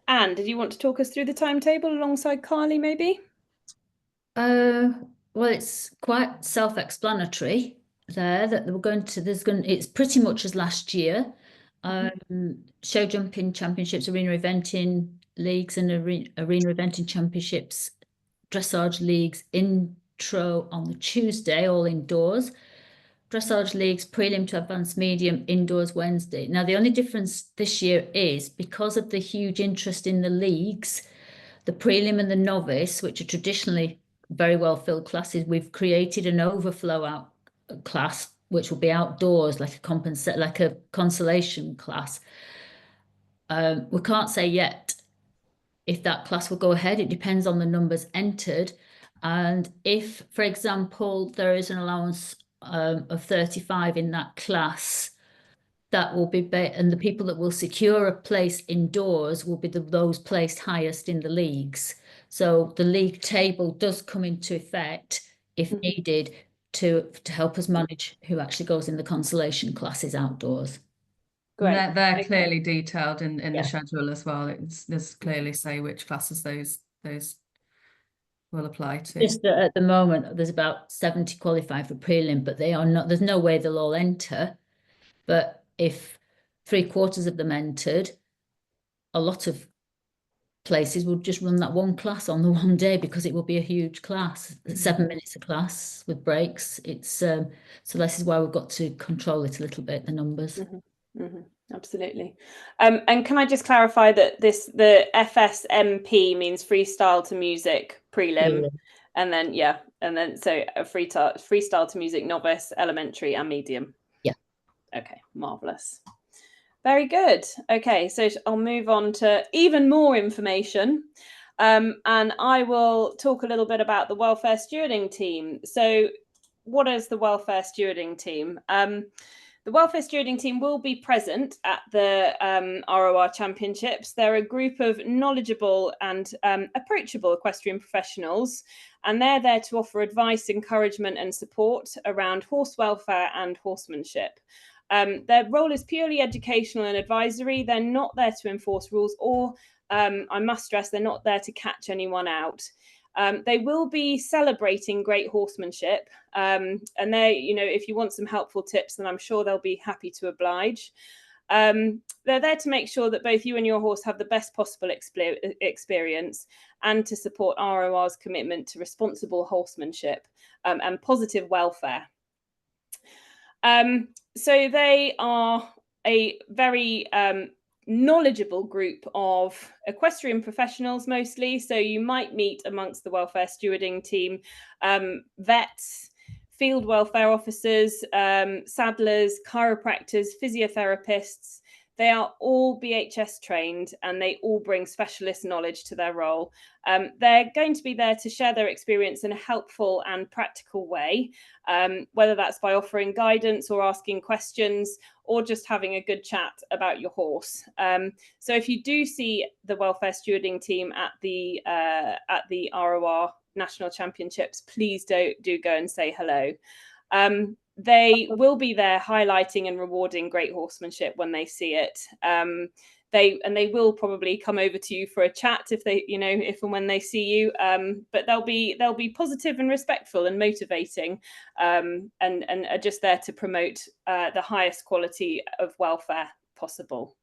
Anne, did you want to talk us through the timetable alongside Carly, maybe? Well, it's quite self-explanatory there that we're going to, it's pretty much as last year. Show jumping championships, arena eventing leagues and arena eventing championships, dressage leagues, intro on the Tuesday, all indoors. Dressage leagues, prelim to advanced medium, indoors Wednesday. Now, the only difference this year is because of the huge interest in the leagues, the prelim and the novice, which are traditionally very well filled classes, we've created an overflow out class, which will be outdoors, like a consolation class. We can't say yet if that class will go ahead. It depends on the numbers entered. And if, for example, there is an allowance of 35 in that class, that will be, and the people that will secure a place indoors will be those placed highest in the leagues. So the league table does come into effect if needed to help us manage who actually goes in the consolation classes outdoors. Great. They're clearly detailed in Yeah. the schedule as well. There's clearly say which classes those will apply to. Just that at the moment, there's about 70 qualify for prelim, but they are not, there's no way they'll all enter. But if 3/4 of them entered, a lot of places will just run that one class on the one day because it will be a huge class, 7 minutes a class with breaks. It's so this is why we've got to control it a little bit, the numbers. Absolutely. And can I just clarify that the FSMP means freestyle to music prelim, and then so a freestyle to music novice, elementary and medium. Yeah. Okay, marvelous. Very good. Okay, so I'll move on to even more information. And I will talk a little bit about the welfare stewarding team. So what is the welfare stewarding team? The welfare stewarding team will be present at the RoR Championships. They're a group of knowledgeable and approachable equestrian professionals, and they're there to offer advice, encouragement and support around horse welfare and horsemanship. Their role is purely educational and advisory. They're not there to enforce rules or, I must stress, they're not there to catch anyone out. They will be celebrating great horsemanship, and they, if you want some helpful tips, then I'm sure they'll be happy to oblige. They're there to make sure that both you and your horse have the best possible experience, and to support RoR's commitment to responsible horsemanship and positive welfare. So they are a very knowledgeable group of equestrian professionals mostly. So you might meet amongst the welfare stewarding team vets, field welfare officers, saddlers, chiropractors, physiotherapists. They are all BHS trained and they all bring specialist knowledge to their role. They're going to be there to share their experience in a helpful and practical way, whether that's by offering guidance or asking questions or just having a good chat about your horse. So if you do see the welfare stewarding team at the RoR National Championships, please do go and say hello. They will be there highlighting and rewarding great horsemanship when they see it. They will probably come over to you for a chat if and when they see you. But they'll be positive and respectful and motivating, and are just there to promote the highest quality of welfare possible.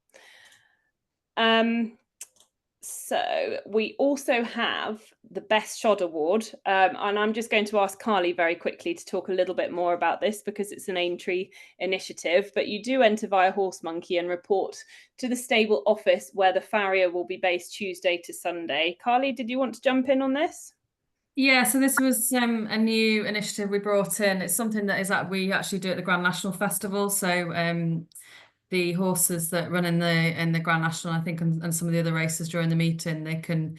So we also have the Best Shod Award, and I'm just going to ask Carly very quickly to talk a little bit more about this because it's an Aintree initiative, but you do enter via Horse Monkey and report to the stable office where the farrier will be based Tuesday to Sunday. Carly, did you want to jump in on this? Yeah, so this was a new initiative we brought in. It's something that we actually do at the Grand National Festival. So the horses that run in the Grand National, I think, and some of the other races during the meeting, they can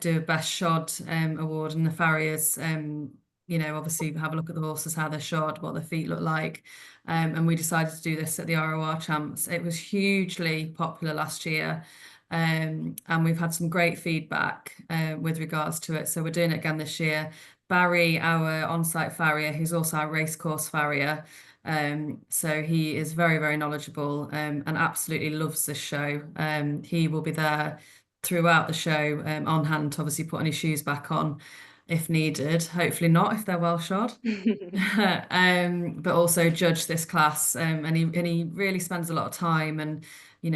do a Best Shod award, and the farriers, obviously have a look at the horses, how they're shod, what their feet look like, and we decided to do this at the RoR Champs. It was hugely popular last year, and we've had some great feedback with regards to it. So we're doing it again this year. Barry, our on-site farrier, who's also our racecourse farrier, so he is very, very knowledgeable and absolutely loves this show. He will be there throughout the show on hand to obviously put any shoes back on. if needed. Hopefully not, if they're well shod. But also judge this class, and he really spends a lot of time and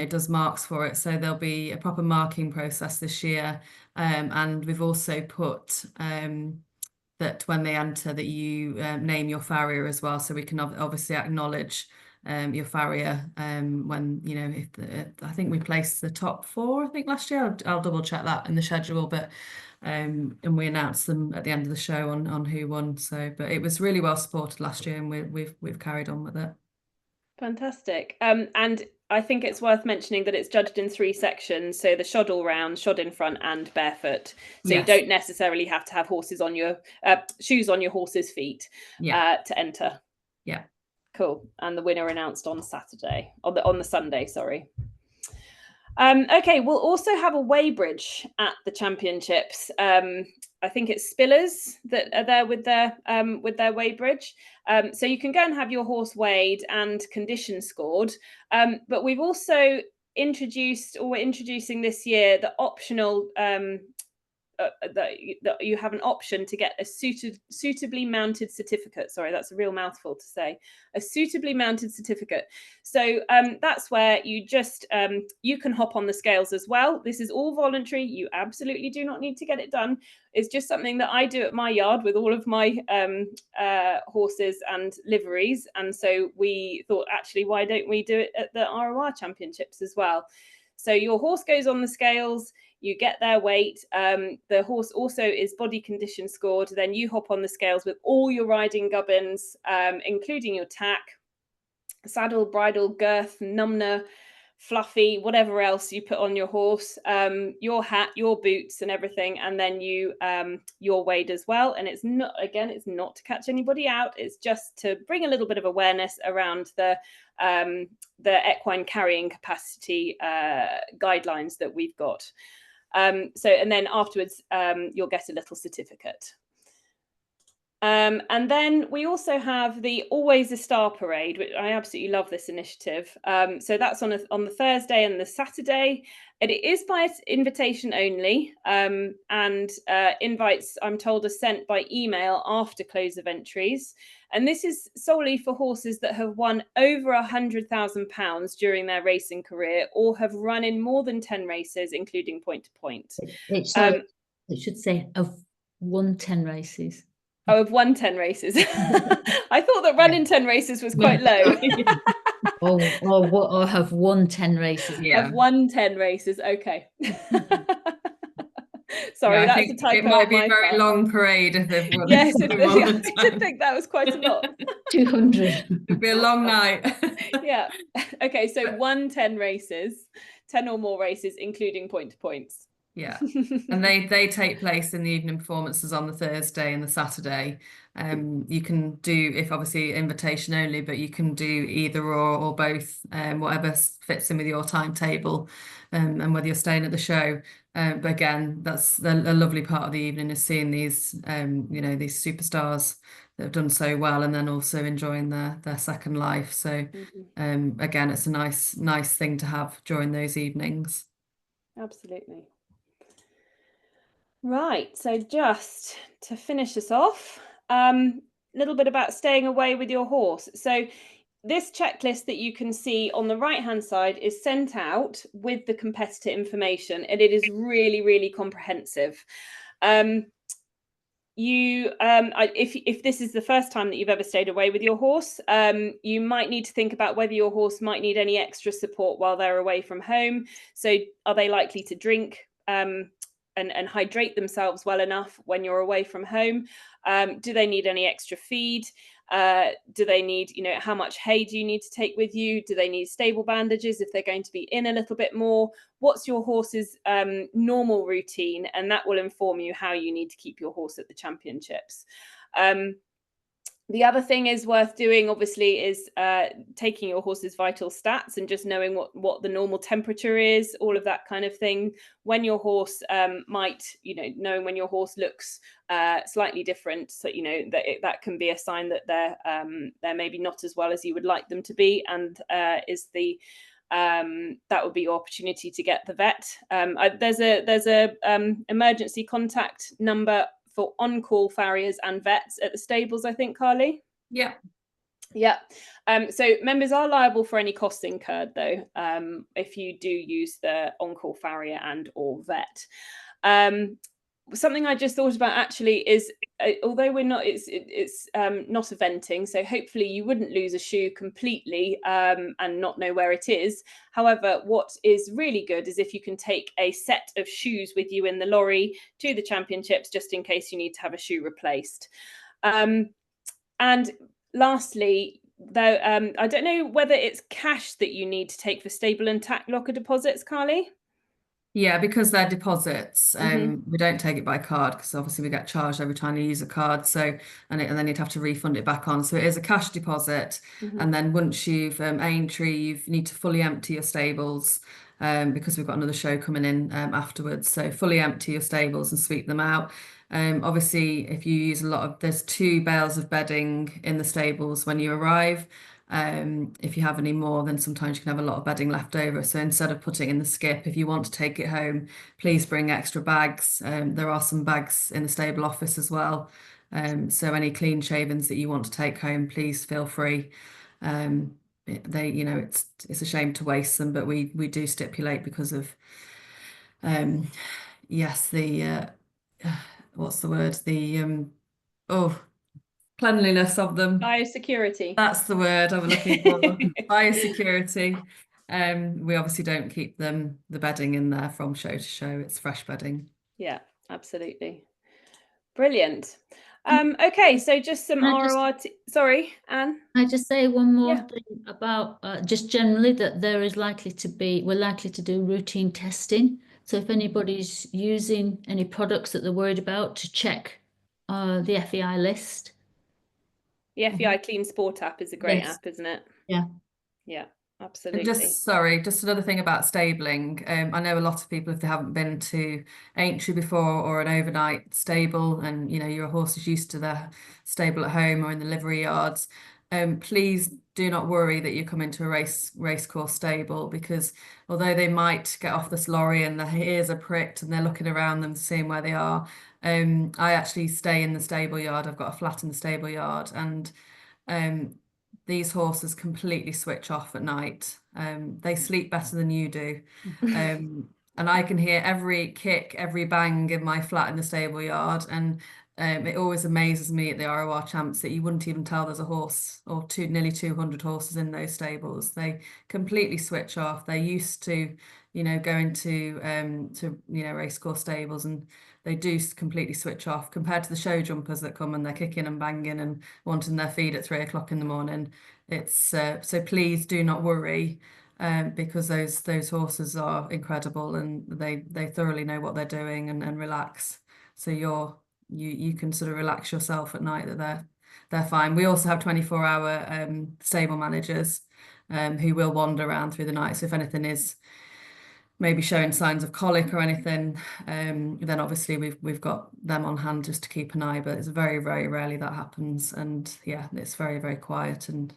does marks for it. So there'll be a proper marking process this year, and we've also put that when they enter that you name your farrier as well, so we can obviously acknowledge your farrier when if I think we placed the top 4 I think last year. I'll double check that in the schedule, but and we announced them at the end of the show on who won. So but it was really well supported last year, and we've carried on with it. Fantastic. And I think it's worth mentioning that it's judged in 3 sections. So the shod all round, shod in front, and barefoot. So Yes. you don't necessarily have to have horses on your shoes on your horse's feet to enter. Yeah. Cool. And the winner announced on Saturday, on the Sunday, sorry. Okay, we'll also have a weighbridge at the championships. I think it's Spillers that are there with their weighbridge. So you can go and have your horse weighed and condition scored. But we've also we're introducing this year the optional that you have an option to get a suitably mounted certificate. Sorry, that's a real mouthful to say. A suitably mounted certificate. So that's where you just you can hop on the scales as well. This is all voluntary. You absolutely do not need to get it done. It's just something that I do at my yard with all of my horses and liveries. And so we thought, actually, why don't we do it at the RoR Championships as well? So your horse goes on the scales, you get their weight, the horse also is body condition scored, then you hop on the scales with all your riding gubbins, including your tack, saddle, bridle, girth, numner, fluffy, whatever else you put on your horse, your hat, your boots and everything, and then you're weighed as well. And it's not to catch anybody out, it's just to bring a little bit of awareness around the equine carrying capacity guidelines that we've got. And then afterwards you'll get a little certificate. And then we also have the Always a Star Parade, which I absolutely love this initiative. So that's on the Thursday and the Saturday, and it is by invitation only. And invites, I'm told, are sent by email after close of entries. And this is solely for horses that have won over £100,000 during their racing career, or have run in more than 10 races, including point to point. It should say have won 10 races. Oh, I've won 10 races. I thought that running 10 races was quite low. or have won 10 races. Yeah. I've won 10 races. Okay. Sorry, yeah, that's a typo. It might be a very long parade if they've won. Yes, I did think that was quite a lot. 200. It'd be a long night. Yeah. Okay, so 10 races, 10 or more races, including point to points. Yeah, and they take place in the evening performances on the Thursday and the Saturday. You can do, if obviously invitation only, but you can do either or both, whatever fits in with your timetable, and whether you're staying at the show. But again, that's a lovely part of the evening, is seeing these these superstars that have done so well, and then also enjoying their second life. So again, it's a nice thing to have during those evenings. Absolutely. Right, so just to finish us off, a little bit about staying away with your horse. So this checklist that you can see on the right hand side is sent out with the competitor information, and it is really, really comprehensive. If this is the first time that you've ever stayed away with your horse, you might need to think about whether your horse might need any extra support while they're away from home. So are they likely to drink and hydrate themselves well enough when you're away from home? Do they need any extra feed? Do they need, how much hay do you need to take with you? Do they need stable bandages if they're going to be in a little bit more? What's your horse's normal routine? And that will inform you how you need to keep your horse at the championships. The other thing is worth doing, obviously, is taking your horse's vital stats and just knowing what the normal temperature is, all of that kind of thing. When your horse knowing when your horse looks slightly different, so that can be a sign that they're maybe not as well as you would like them to be, and that would be your opportunity to get the vet. There's a emergency contact number for on-call farriers and vets at the stables, I think, Carly? Yeah. Yeah. So members are liable for any costs incurred, though, if you do use the on-call farrier and or vet. Something I just thought about actually is, although we're not, it's not eventing, so hopefully you wouldn't lose a shoe completely and not know where it is. However, what is really good is if you can take a set of shoes with you in the lorry to the championships, just in case you need to have a shoe replaced. And lastly, though, I don't know whether it's cash that you need to take for stable and tack locker deposits, Carly? Yeah, because they're deposits, we don't take it by card because obviously we get charged every time you use a card. So, and then you'd have to refund it back on. So it is a cash deposit. And then once you've Aintree, you need to fully empty your stables because we've got another show coming in afterwards. So fully empty your stables and sweep them out. Obviously, if you use there's 2 bales of bedding in the stables when you arrive. If you have any more, then sometimes you can have a lot of bedding left over. So instead of putting it in the skip, if you want to take it home, please bring extra bags. There are some bags in the stable office as well. So any clean shavings that you want to take home, please feel free. It's a shame to waste them, but we do stipulate because of what's the word? Cleanliness of them. Biosecurity. That's the word I was looking for. Biosecurity. We obviously don't keep the bedding in there from show to show. It's fresh bedding. Yeah, absolutely. Brilliant. Okay, so just some RoR. Sorry, Anne. Can I just say one more thing about just generally that we're likely to do routine testing. So if anybody's using any products that they're worried about, to check the FEI list. The FEI Clean Sport app is a great app, isn't it? Yeah. Yeah, absolutely. Just another thing about stabling. I know a lot of people, if they haven't been to Aintree before or an overnight stable, and your horse is used to their stable at home or in the livery yards, please do not worry that you come into a race course stable, because although they might get off this lorry and their ears are pricked and they're looking around them seeing where they are, I actually stay in the stable yard. I've got a flat in the stable yard, and these horses completely switch off at night. They sleep better than you do. And I can hear every kick, every bang in my flat in the stable yard. And it always amazes me at the RoR Champs that you wouldn't even tell there's a horse or nearly 200 horses in those stables. They completely switch off. They're used to, going to race course stables, and they do completely switch off compared to the show jumpers that come and they're kicking and banging and wanting their feed at 3 o'clock in the morning. It's so please do not worry, because those horses are incredible and they thoroughly know what they're doing, and relax. So you can sort of relax yourself at night that they're fine. We also have 24-hour stable managers who will wander around through the night. So if anything is maybe showing signs of colic or anything, then obviously we've got them on hand just to keep an eye, but it's very, very rarely that happens. And yeah, it's very, very quiet and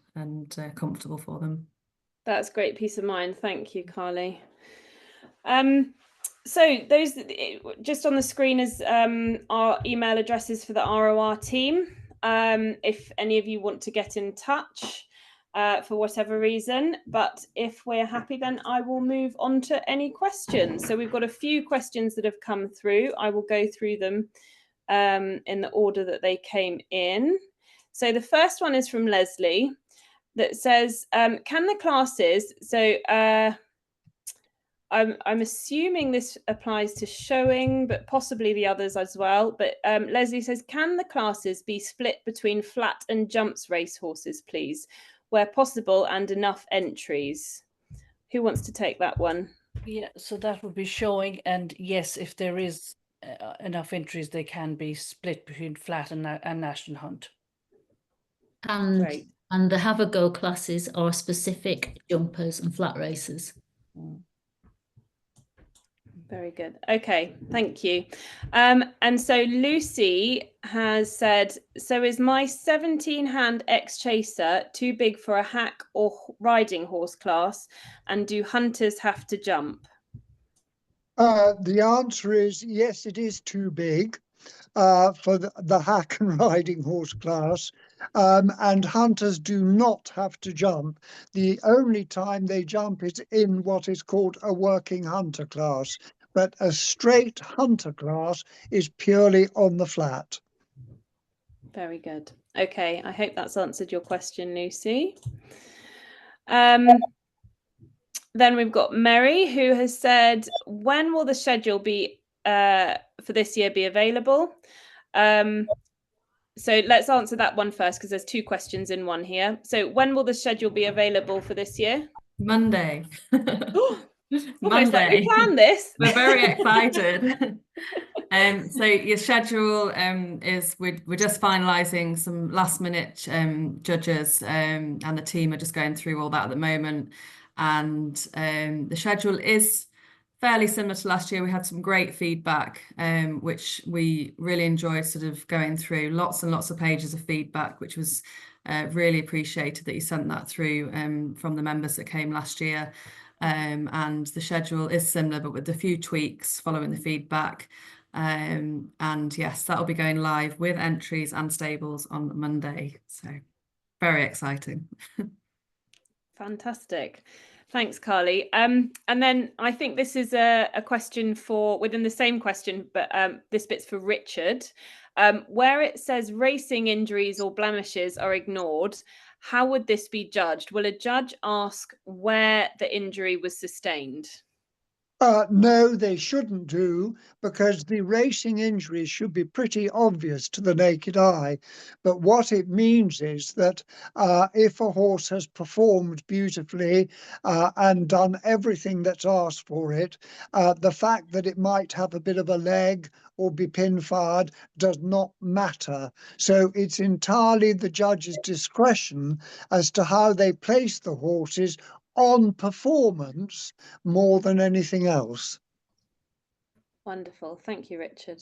comfortable for them. That's great peace of mind. Thank you, Carly. So those just on the screen is our email addresses for the RoR team. If any of you want to get in touch for whatever reason, but if we're happy, then I will move on to any questions. So we've got a few questions that have come through. I will go through them in the order that they came in. So the first one is from Leslie that says, can the classes, so I'm assuming this applies to showing, but possibly the others as well. But Leslie says, can the classes be split between flat and jumps racehorses, please, where possible, and enough entries? Who wants to take that one? Yeah, so that would be showing, and yes, if there is enough entries, they can be split between flat and national hunt. Great. And the have a go classes are specific jumpers and flat races. Very good. Okay, thank you. And so Lucy has said, so is my 17-hand X-Chaser too big for a hack or riding horse class? And do hunters have to jump? The answer is yes, it is too big. for the hack and riding horse class, and hunters do not have to jump. The only time they jump is in what is called a working hunter class, but a straight hunter class is purely on the flat. Very good. Okay, I hope that's answered your question, Lucy. Then we've got Mary, who has said, when will the schedule be for this year be available? So let's answer that one first, because there's 2 questions in one here. So when will the schedule be available for this year? Monday. Almost like we planned this. We're very excited. So your schedule is we're just finalising some last minute judges, and the team are just going through all that at the moment. And the schedule is fairly similar to last year. We had some great feedback, which we really enjoyed sort of going through. Lots and lots of pages of feedback, which was really appreciated that you sent that through from the members that came last year. And the schedule is similar, but with a few tweaks following the feedback. And yes, that'll be going live with entries and stables on Monday. So very exciting. Fantastic. Thanks, Carly. And then I think this is a question for within the same question, but this bit's for Richard. Where it says racing injuries or blemishes are ignored, how would this be judged? Will a judge ask where the injury was sustained? No, they shouldn't do, because the racing injuries should be pretty obvious to the naked eye. But what it means is that if a horse has performed beautifully and done everything that's asked for it, the fact that it might have a bit of a leg or be pin-fired does not matter. So it's entirely the judge's discretion as to how they place the horses on performance more than anything else. Wonderful. Thank you, Richard.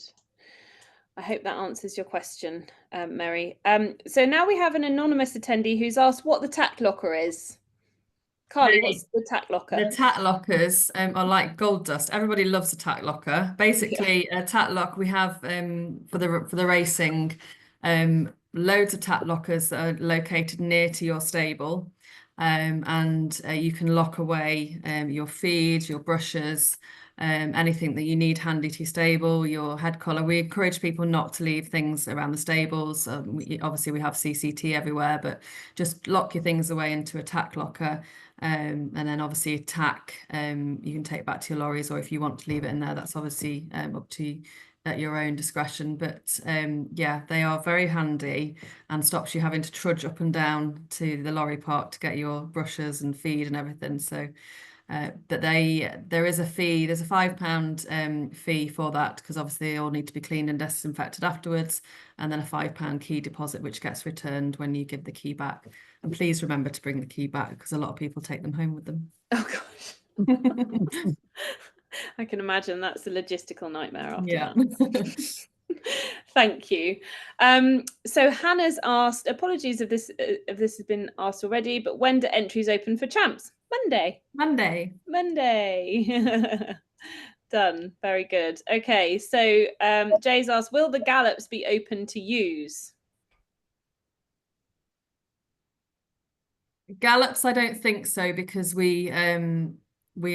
I hope that answers your question, Mary. So now we have an anonymous attendee who's asked what the tack locker is. Carly, what's the tack locker? The tack lockers are like gold dust. Everybody loves a tack locker. Basically, a tack lock we have for the racing, loads of tack lockers that are located near to your stable. And you can lock away your feed, your brushes, anything that you need handy to your stable, your head collar. We encourage people not to leave things around the stables. Obviously, we have CCT everywhere, but just lock your things away into a tack locker. And then obviously tack, you can take back to your lorries, or if you want to leave it in there, that's obviously up to you. At your own discretion, but yeah, they are very handy and stops you having to trudge up and down to the lorry park to get your brushes and feed and everything. So but there is a fee, there's a £5 fee for that, because obviously they all need to be cleaned and disinfected afterwards, and then a £5 key deposit which gets returned when you give the key back. And please remember to bring the key back, because a lot of people take them home with them. Oh gosh. I can imagine that's a logistical nightmare after that. Thank you. So Hannah's asked, apologies if this has been asked already, but when do entries open for champs? Monday. Done. Very good. Okay, so Jay's asked, will the gallops be open to use? Gallops, I don't think so, because we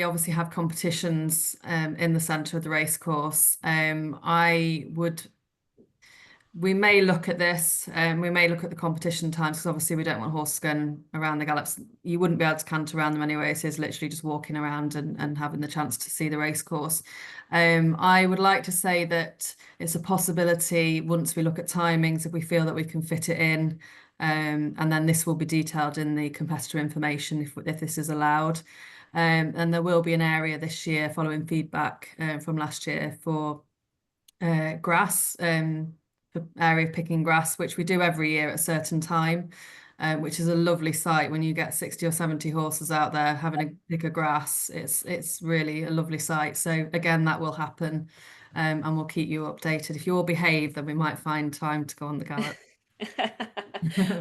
obviously have competitions in the centre of the racecourse. We may look at this, we may look at the competition times, because obviously we don't want horses going around the gallops. You wouldn't be able to canter around them anyway. It is literally just walking around and having the chance to see the racecourse. I would like to say that it's a possibility once we look at timings, if we feel that we can fit it in. And then this will be detailed in the competitor information if this is allowed. And there will be an area this year following feedback from last year for grass, for area picking grass, which we do every year at a certain time, which is a lovely sight when you get 60 or 70 horses out there having a pick of grass. It's really a lovely sight. So again, that will happen, and we'll keep you updated. If you all behave, then we might find time to go on the gallop.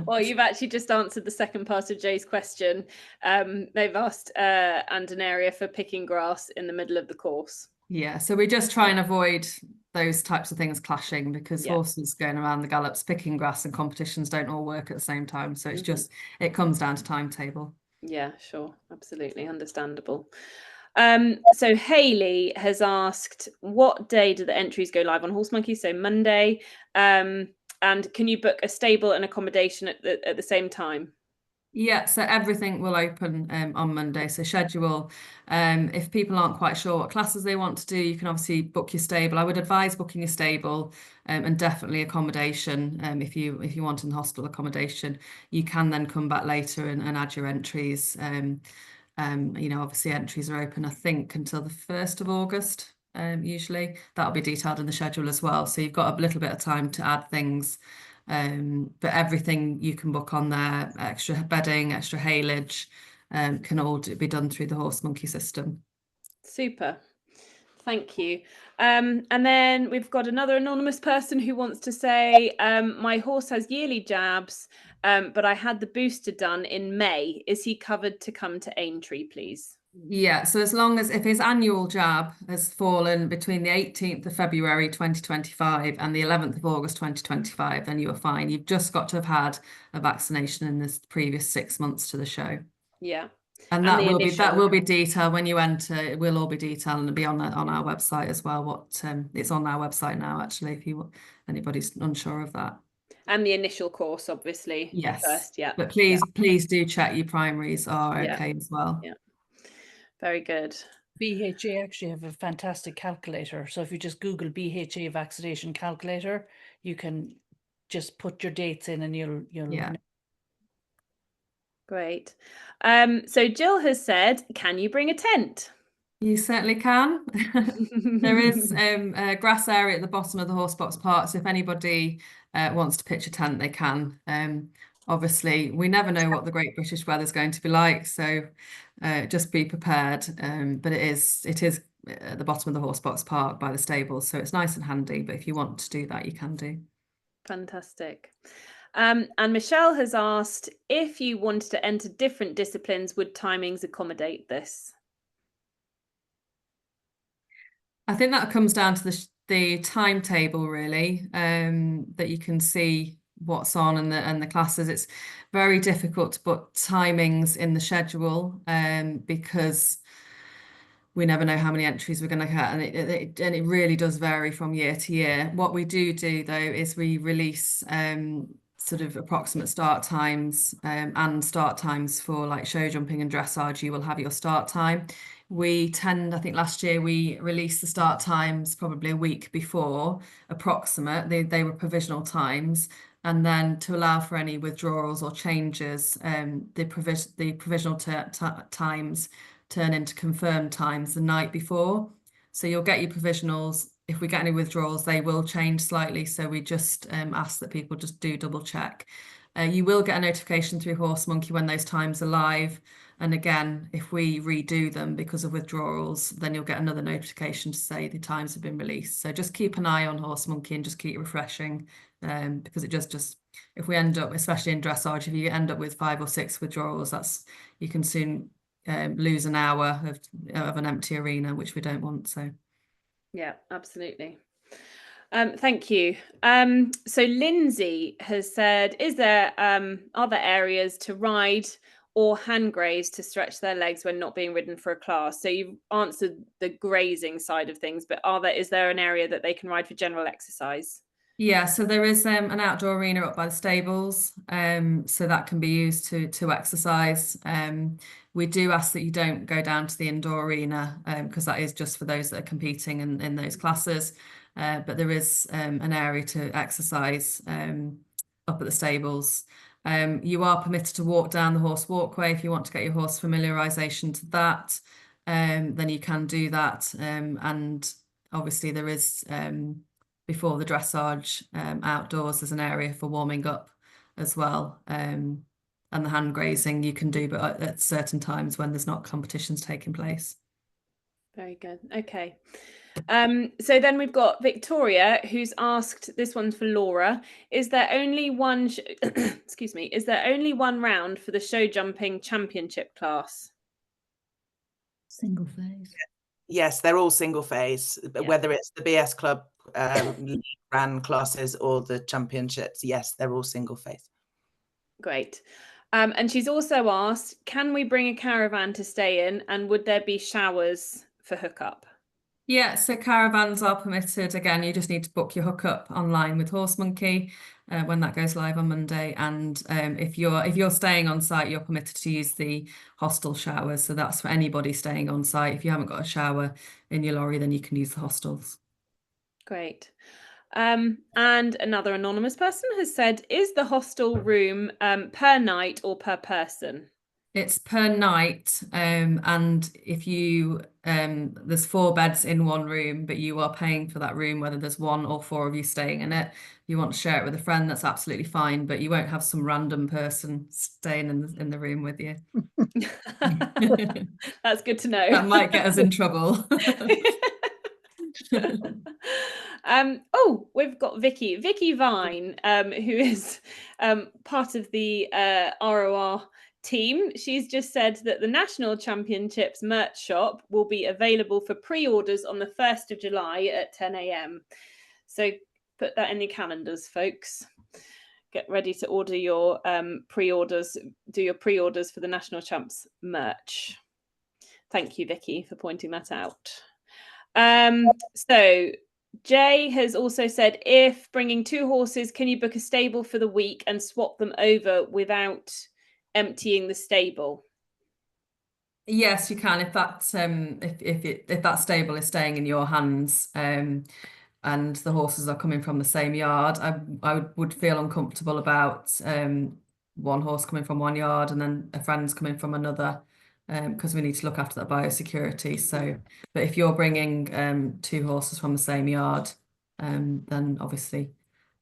Well, you've actually just answered the second part of Jay's question. They've asked and an area for picking grass in the middle of the course. Yeah, so we just try and avoid those types of things clashing, because Yeah. horses going around the gallops picking grass and competitions don't all work at the same time. So it's just, it comes down to timetable. Yeah, sure. Absolutely understandable. So Hayley has asked, what day do the entries go live on Horse Monkey? So Monday. And can you book a stable and accommodation at the same time? Yeah, so everything will open on Monday. So schedule. If people aren't quite sure what classes they want to do, you can obviously book your stable. I would advise booking a stable and definitely accommodation. If you want in hospital accommodation, you can then come back later and add your entries. You know, obviously entries are open, I think, until the 1st of August. Usually that'll be detailed in the schedule as well. So you've got a little bit of time to add things. But everything you can book on there, extra bedding, extra haylage, can all be done through the Horse Monkey system. Super. Thank you. And then we've got another anonymous person who wants to say, my horse has yearly jabs, but I had the booster done in May. Is he covered to come to Aintree, please? Yeah, so as long as if his annual jab has fallen between the 18th of February 2025 and the 11th of August 2025, then you are fine. You've just got to have had a vaccination in this previous 6 months to the show. Yeah. And that will be detailed when you enter. It will all be detailed, and it'll be on our website as well. What it's on our website now, actually, if anybody's unsure of that. And the initial course, obviously. Yes. First, yeah. But please do check your primaries are okay as well. Yeah. Very good. BHA actually have a fantastic calculator. So if you just Google BHA vaccination calculator, you can just put your dates in and you'll Yeah. Great. So Jill has said, can you bring a tent? You certainly can. There is a grass area at the bottom of the Horsebox Park, so if anybody wants to pitch a tent, they can. Obviously, we never know what the Great British weather is going to be like, so just be prepared. But it is at the bottom of the Horsebox Park by the stables, so it's nice and handy. But if you want to do that, you can do. Fantastic. And Michelle has asked, if you wanted to enter different disciplines, would timings accommodate this? I think that comes down to the timetable, really, that you can see what's on and the classes. It's very difficult to put timings in the schedule because we never know how many entries we're going to get, and it really does vary from year to year. What we do though is we release sort of approximate start times and start times for like show jumping and dressage. You will have your start time. I think last year we released the start times probably a week before approximate. They were provisional times. And then to allow for any withdrawals or changes, the provisional times turn into confirmed times the night before. So you'll get your provisionals. If we get any withdrawals, they will change slightly. So we just ask that people just do double check. You will get a notification through Horse Monkey when those times are live. And again, if we redo them because of withdrawals, then you'll get another notification to say the times have been released. So just keep an eye on Horse Monkey and just keep refreshing because it just if we end up, especially in dressage, if you end up with 5 or 6 withdrawals, you can soon lose an hour of an empty arena, which we don't want. So yeah, absolutely. Thank you. So Lindsay has said, are there areas to ride or hand graze to stretch their legs when not being ridden for a class? So you've answered the grazing side of things, but is there an area that they can ride for general exercise? Yeah, so there is an outdoor arena up by the stables, so that can be used to exercise. We do ask that you don't go down to the indoor arena because that is just for those that are competing in those classes. But there is an area to exercise up at the stables. You are permitted to walk down the horse walkway if you want to get your horse familiarisation to that. Then you can do that, and obviously there is. Before the dressage outdoors, there's an area for warming up as well. And the hand grazing you can do, but at certain times when there's not competitions taking place. Very good. Okay. So then we've got Victoria, who's asked, this one's for Laura, is there only one excuse me, is there only one round for the show jumping championship class? Single phase. Yes, they're all single phase, Yeah. whether it's the BS Club ran classes or the championships. Yes, they're all single phase. Great. And she's also asked, can we bring a caravan to stay in, and would there be showers for hookup? Yeah, so caravans are permitted. Again, you just need to book your hookup online with Horse Monkey when that goes live on Monday. And if you're staying on site, you're permitted to use the hostel showers. So that's for anybody staying on site. If you haven't got a shower in your lorry, then you can use the hostels. Great. And another anonymous person has said, is the hostel room per night or per person? It's per night, and if you there's 4 beds in one room, but you are paying for that room, whether there's 1 or 4 of you staying in it. You want to share it with a friend, that's absolutely fine, but you won't have some random person staying in the room with you. That's good to know. That might get us in trouble. Oh, we've got Vicky Vine, who is part of the RoR team. She's just said that the National Championships merch shop will be available for pre-orders on the 1st of July at 10 a.m. So put that in your calendars, folks. Get ready to order your pre-orders, do your pre-orders for the National Champs merch. Thank you, Vicky, for pointing that out. So Jay has also said, if bringing 2 horses, can you book a stable for the week and swap them over without emptying the stable? Yes, you can, if that's if that stable is staying in your hands, and the horses are coming from the same yard. I would feel uncomfortable about one horse coming from one yard and then a friend's coming from another, because we need to look after that biosecurity. So, but if you're bringing 2 horses from the same yard, then obviously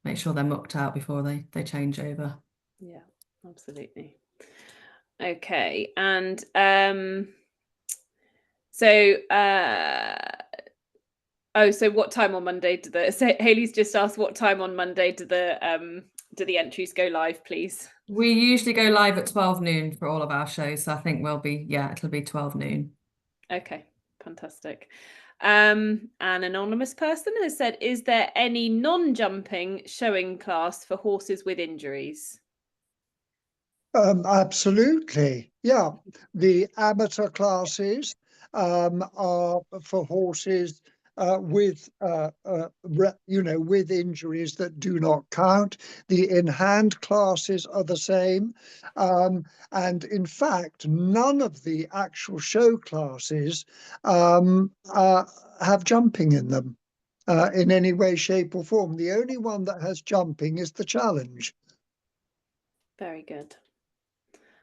make sure they're mucked out before they change over. Yeah, absolutely. Okay, and so what time on Monday Hayley's just asked, what time on Monday do the entries go live, please? We usually go live at 12 noon for all of our shows, so I think it'll be 12 noon. Okay, fantastic. An anonymous person has said, is there any non-jumping showing class for horses with injuries? Absolutely, yeah. The amateur classes are for horses with with injuries that do not count. The in-hand classes are the same, and in fact, none of the actual show classes have jumping in them in any way, shape, or form. The only one that has jumping is the challenge. Very good.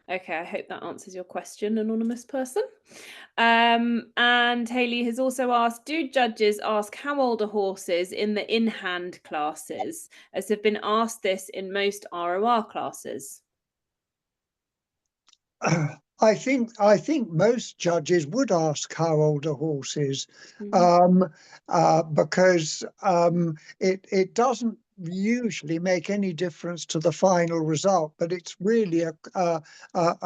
Okay, I hope that answers your question, anonymous person. And Hayley has also asked, do judges ask how old are horses in the in-hand classes, as have been asked this in most RoR classes? I think most judges would ask how old a horse is, because it doesn't usually make any difference to the final result, but it's really a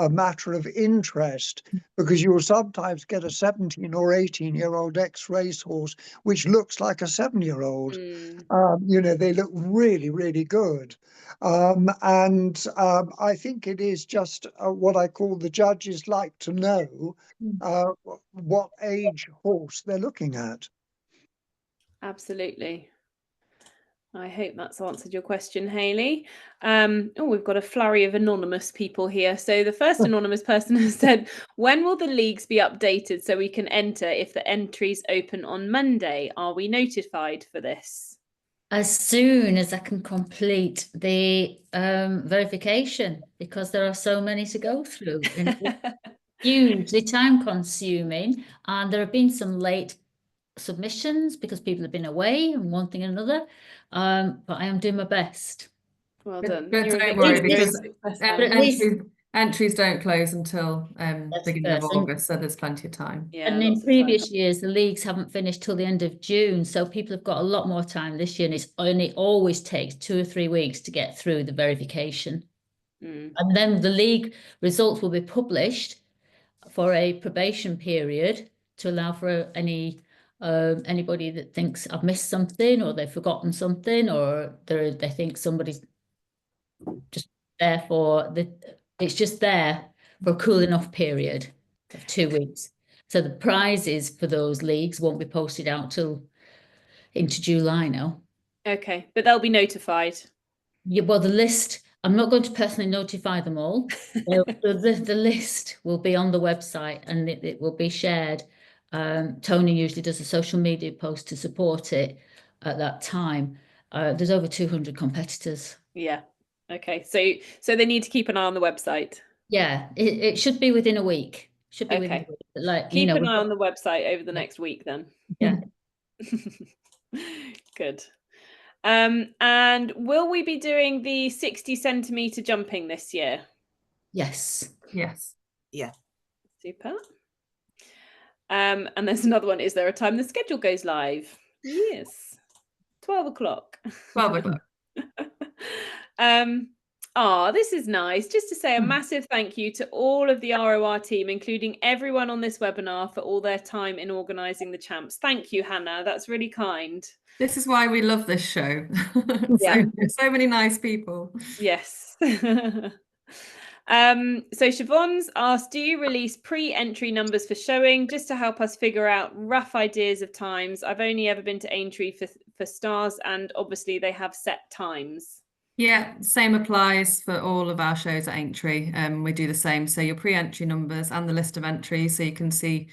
matter of interest, because you'll sometimes get a 17 or 18-year-old ex-racehorse which looks like a 7-year-old. They look really, really good. I think it is just what I call, the judges like to know what age horse they're looking at. Absolutely. I hope that's answered your question, Hayley. We've got a flurry of anonymous people here. So the first anonymous person has said, when will the leagues be updated so we can enter if the entries open on Monday? Are we notified for this? As soon as I can complete the verification, because there are so many to go through. Hugely time consuming, and there have been some late submissions because people have been away and one thing and another, but I am doing my best. Well done. But don't worry, because entries don't close until beginning of August, so there's plenty of time. Yeah, and in previous years the leagues haven't finished till the end of June, so people have got a lot more time this year, and it always takes 2 or 3 weeks to get through the verification. And then the league results will be published for a probation period, to allow for any anybody that thinks I've missed something or they've forgotten something or they think somebody's just there it's just there for a cooling off period of 2 weeks. So the prizes for those leagues won't be posted out till into July now. Okay, but they'll be notified. Yeah, well, the list, I'm not going to personally notify them all. The list will be on the website and it will be shared. Tony usually does a social media post to support it at that time. There's over 200 competitors. Yeah. Okay. So they need to keep an eye on the website. Yeah, it should be within a week. Should be within a week. But like, keep an eye on the website over the next week then. Yeah. Good. And will we be doing the 60 centimeter jumping this year? Yes. Yes. Yeah. Super. And there's another one. Is there a time the schedule goes live? Yes. 12 o'clock. 12 o'clock. This is nice. Just to say a massive thank you to all of the RoR team, including everyone on this webinar, for all their time in organising the champs. Thank you, Hannah. That's really kind. This is why we love this show. Yeah. so many nice people. Yes. So Siobhan's asked, do you release pre-entry numbers for showing just to help us figure out rough ideas of times? I've only ever been to Aintree for stars, and obviously they have set times. Yeah, same applies for all of our shows at Aintree. We do the same. So your pre-entry numbers and the list of entries, so you can see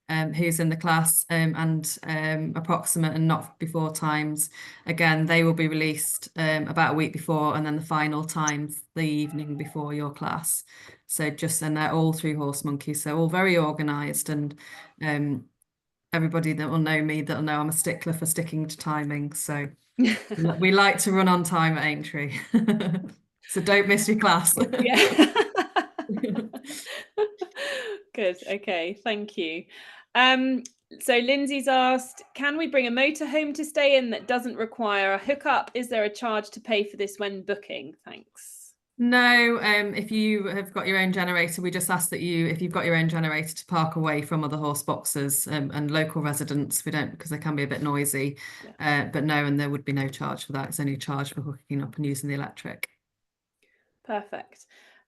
who's in the class and approximate and not before times. Again, they will be released about a week before, and then the final times the evening before your class. So and they're all through Horse Monkey, so all very organised, and everybody that will know me, that'll know I'm a stickler for sticking to timing. So we like to run on time at Aintree. So don't miss your class. Yeah. Good. Okay. Thank you. So Lindsay's asked, can we bring a motorhome to stay in that doesn't require a hookup? Is there a charge to pay for this when booking? Thanks. No, if you have got your own generator, we just ask that if you've got your own generator, to park away from other horse boxes and local residents. We don't, because they can be a bit noisy. Yeah. But no, and there would be no charge for that. It's only a charge for hooking up and using the electric. Perfect.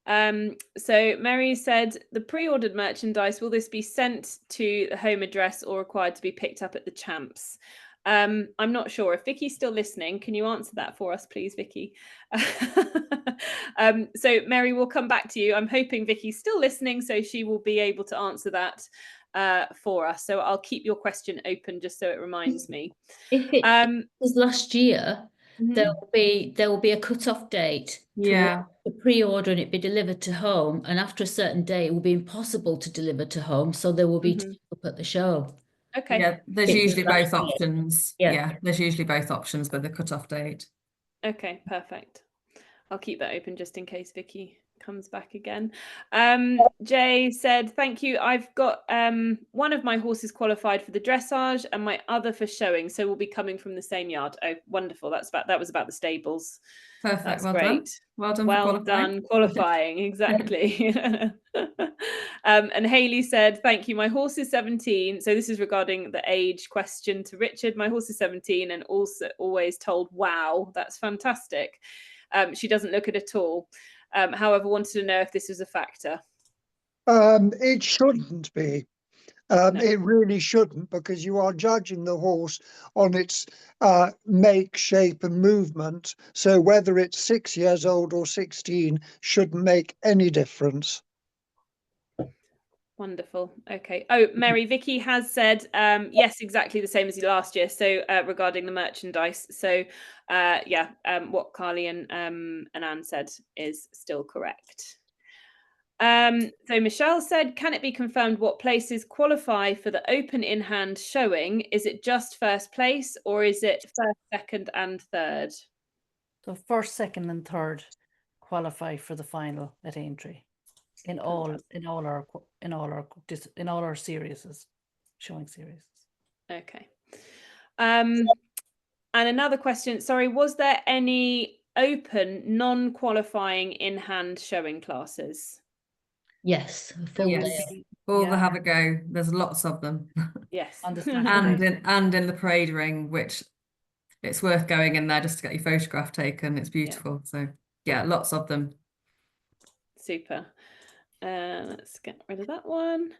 So Mary said, the pre-ordered merchandise, will this be sent to the home address or required to be picked up at the champs? I'm not sure. If Vicky's still listening, can you answer that for us, please, Vicky? So Mary, will come back to you. I'm hoping Vicky's still listening, so she will be able to answer that for us. So I'll keep your question open just so it reminds me. If it was last year, there will be a cut-off date. Yeah. To pre-order and it be delivered to home, and after a certain day it will be impossible to deliver to home, so there will be up at the show. Okay. Yeah, there's usually both options. Yeah, there's usually both options with the cut-off date. Okay, perfect. I'll keep that open just in case Vicky comes back again. Jay said, thank you. I've got one of my horses qualified for the dressage and my other for showing, so we'll be coming from the same yard. Oh, wonderful. That was about the stables. Perfect. That's well great. Done. Well done qualifying. Exactly. And Hayley said, thank you. My horse is 17. So this is regarding the age question to Richard. My horse is 17 and also always told, wow, that's fantastic. She doesn't look it at all. However, wanted to know if this was a factor. It shouldn't be. No. It really shouldn't, because you are judging the horse on its make, shape and movement. So whether it's 6 years old or 16 shouldn't make any difference. Wonderful. Okay. Oh, Mary, Vicky has said, yes, exactly the same as last year. So regarding the merchandise. So what Carly and Anne said is still correct. So Michelle said, can it be confirmed what places qualify for the open in hand showing? Is it just first place or is it first, second and third? So first, second and third qualify for the final at Aintree in all our series, showing series. Okay. And another question, sorry, was there any open non-qualifying in hand showing classes? Yes, full day. All Yeah. the have a go. There's lots of them. Yes. Understand. and in the parade ring, which it's worth going in there just to get your photograph taken. It's beautiful. So yeah, lots of them. Super. Let's get rid of that one.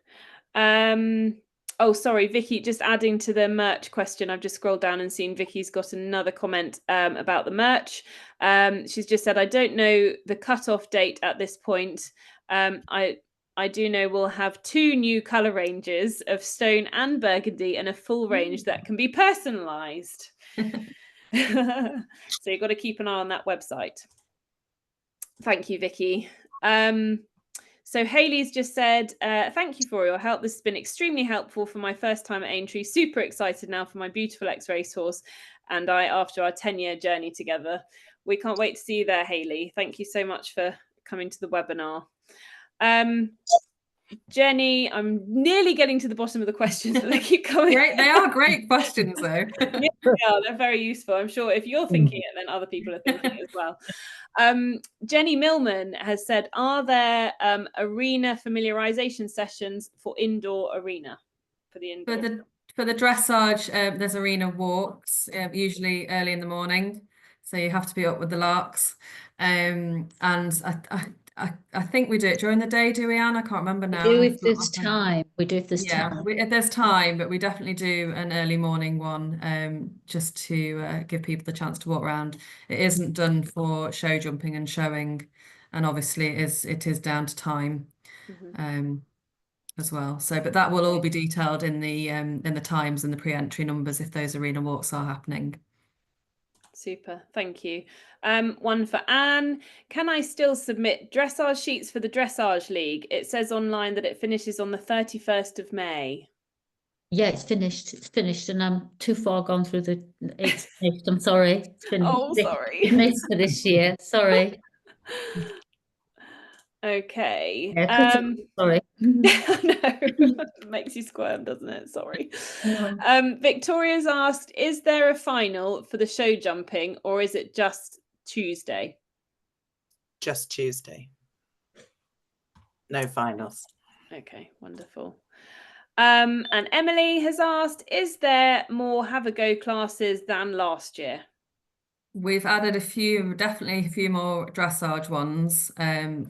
Oh, sorry, Vicky, just adding to the merch question. I've just scrolled down and seen Vicky's got another comment about the merch. She's just said, I don't know the cutoff date at this point. I do know we'll have 2 new colour ranges of stone and burgundy and a full range that can be personalised. So you've got to keep an eye on that website. Thank you, Vicky. So Hayley's just said, thank you for your help. This has been extremely helpful for my first time at Aintree. Super excited now for my beautiful ex-racehorse and I after our 10-year journey together. We can't wait to see you there, Hayley. Thank you so much for coming to the webinar. Jenny, I'm nearly getting to the bottom of the questions, but they keep coming. Great, they are great questions, though. Yeah, they are. They're very useful. I'm sure if you're thinking it, then other people are thinking it as well. Jenny Millman has said, are there arena familiarization sessions for indoor arena? For the indoor? For the dressage, there's arena walks, usually early in the morning. So you have to be up with the larks. And I think we do it during the day, do we, Anne? I can't remember now. We do if there's time. We do if there's time. If there's time, but we definitely do an early morning one, just to give people the chance to walk around. It isn't done for show jumping and showing, and obviously it is down to time, as well. So, but that will all be detailed in the times and the pre-entry numbers if those arena walks are happening. Super, thank you. One for Anne. Can I still submit dressage sheets for the Dressage League? It says online that it finishes on the 31st of May. Yeah, it's finished. It's finished, and I'm too far gone through the. It's finished. I'm sorry. It's finished. Oh, sorry. It's finished for this year. Sorry. Okay. Yeah, sorry. No, it makes you squirm, doesn't it? Sorry. No. Victoria's asked, is there a final for the show jumping or is it just Tuesday? Just Tuesday. No finals. Okay, wonderful. And Emily has asked, is there more have a go classes than last year? We've added definitely a few more dressage ones.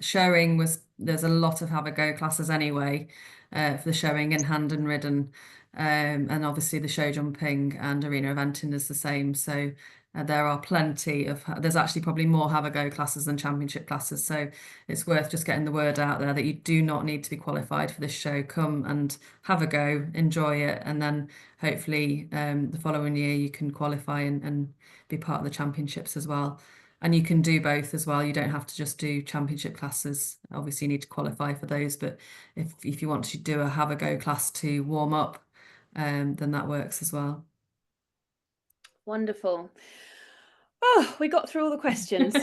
Showing there's a lot of have a go classes anyway, for the showing and hand and ridden, and obviously the show jumping and arena eventing is the same. So there are plenty of. There's actually probably more have a go classes than championship classes. So it's worth just getting the word out there that you do not need to be qualified for this show. Come and have a go, enjoy it, and then hopefully the following year you can qualify and be part of the championships as well. And you can do both as well. You don't have to just do championship classes. Obviously you need to qualify for those, but if you want to do a have a go class to warm up, then that works as well. Wonderful. Oh, we got through all the questions.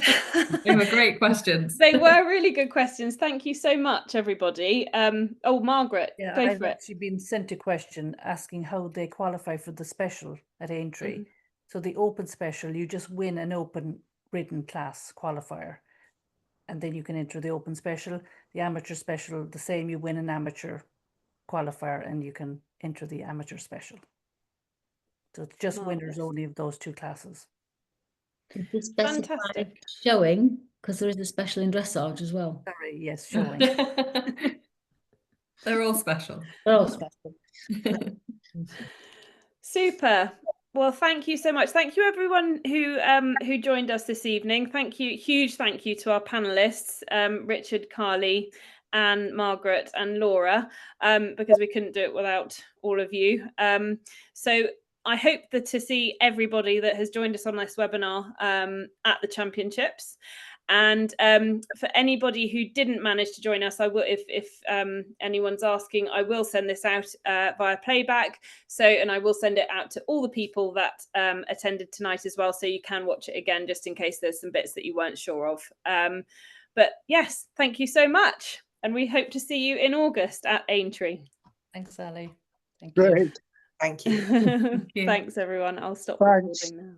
They were great questions. They were really good questions. Thank you so much, everybody. Oh, Margaret, go I've for it. actually been sent a question asking how they qualify for the special at Aintree. So the open special, you just win an open ridden class qualifier, and then you can enter the open special. The amateur special, the same, you win an amateur qualifier and you can enter the amateur special. So it's just winners only of those 2 classes. Is this specified showing? Because there is a special in dressage as well. Sorry, yes, showing. They're all special. They're all special. Super. Well, thank you so much. Thank you, everyone who joined us this evening. Thank you. Huge thank you to our panelists, Richard, Carly, Anne, Margaret and Laura, because we couldn't do it without all of you. So I hope to see everybody that has joined us on this webinar at the championships. And for anybody who didn't manage to join us, I will, if anyone's asking, I will send this out via playback. And I will send it out to all the people that attended tonight as well, so you can watch it again, just in case there's some bits that you weren't sure of. But yes, thank you so much, and we hope to see you in August at Aintree. Thanks, Sally. Great. Thank you. Thank you. Thanks, everyone. I'll stop Thanks. recording now.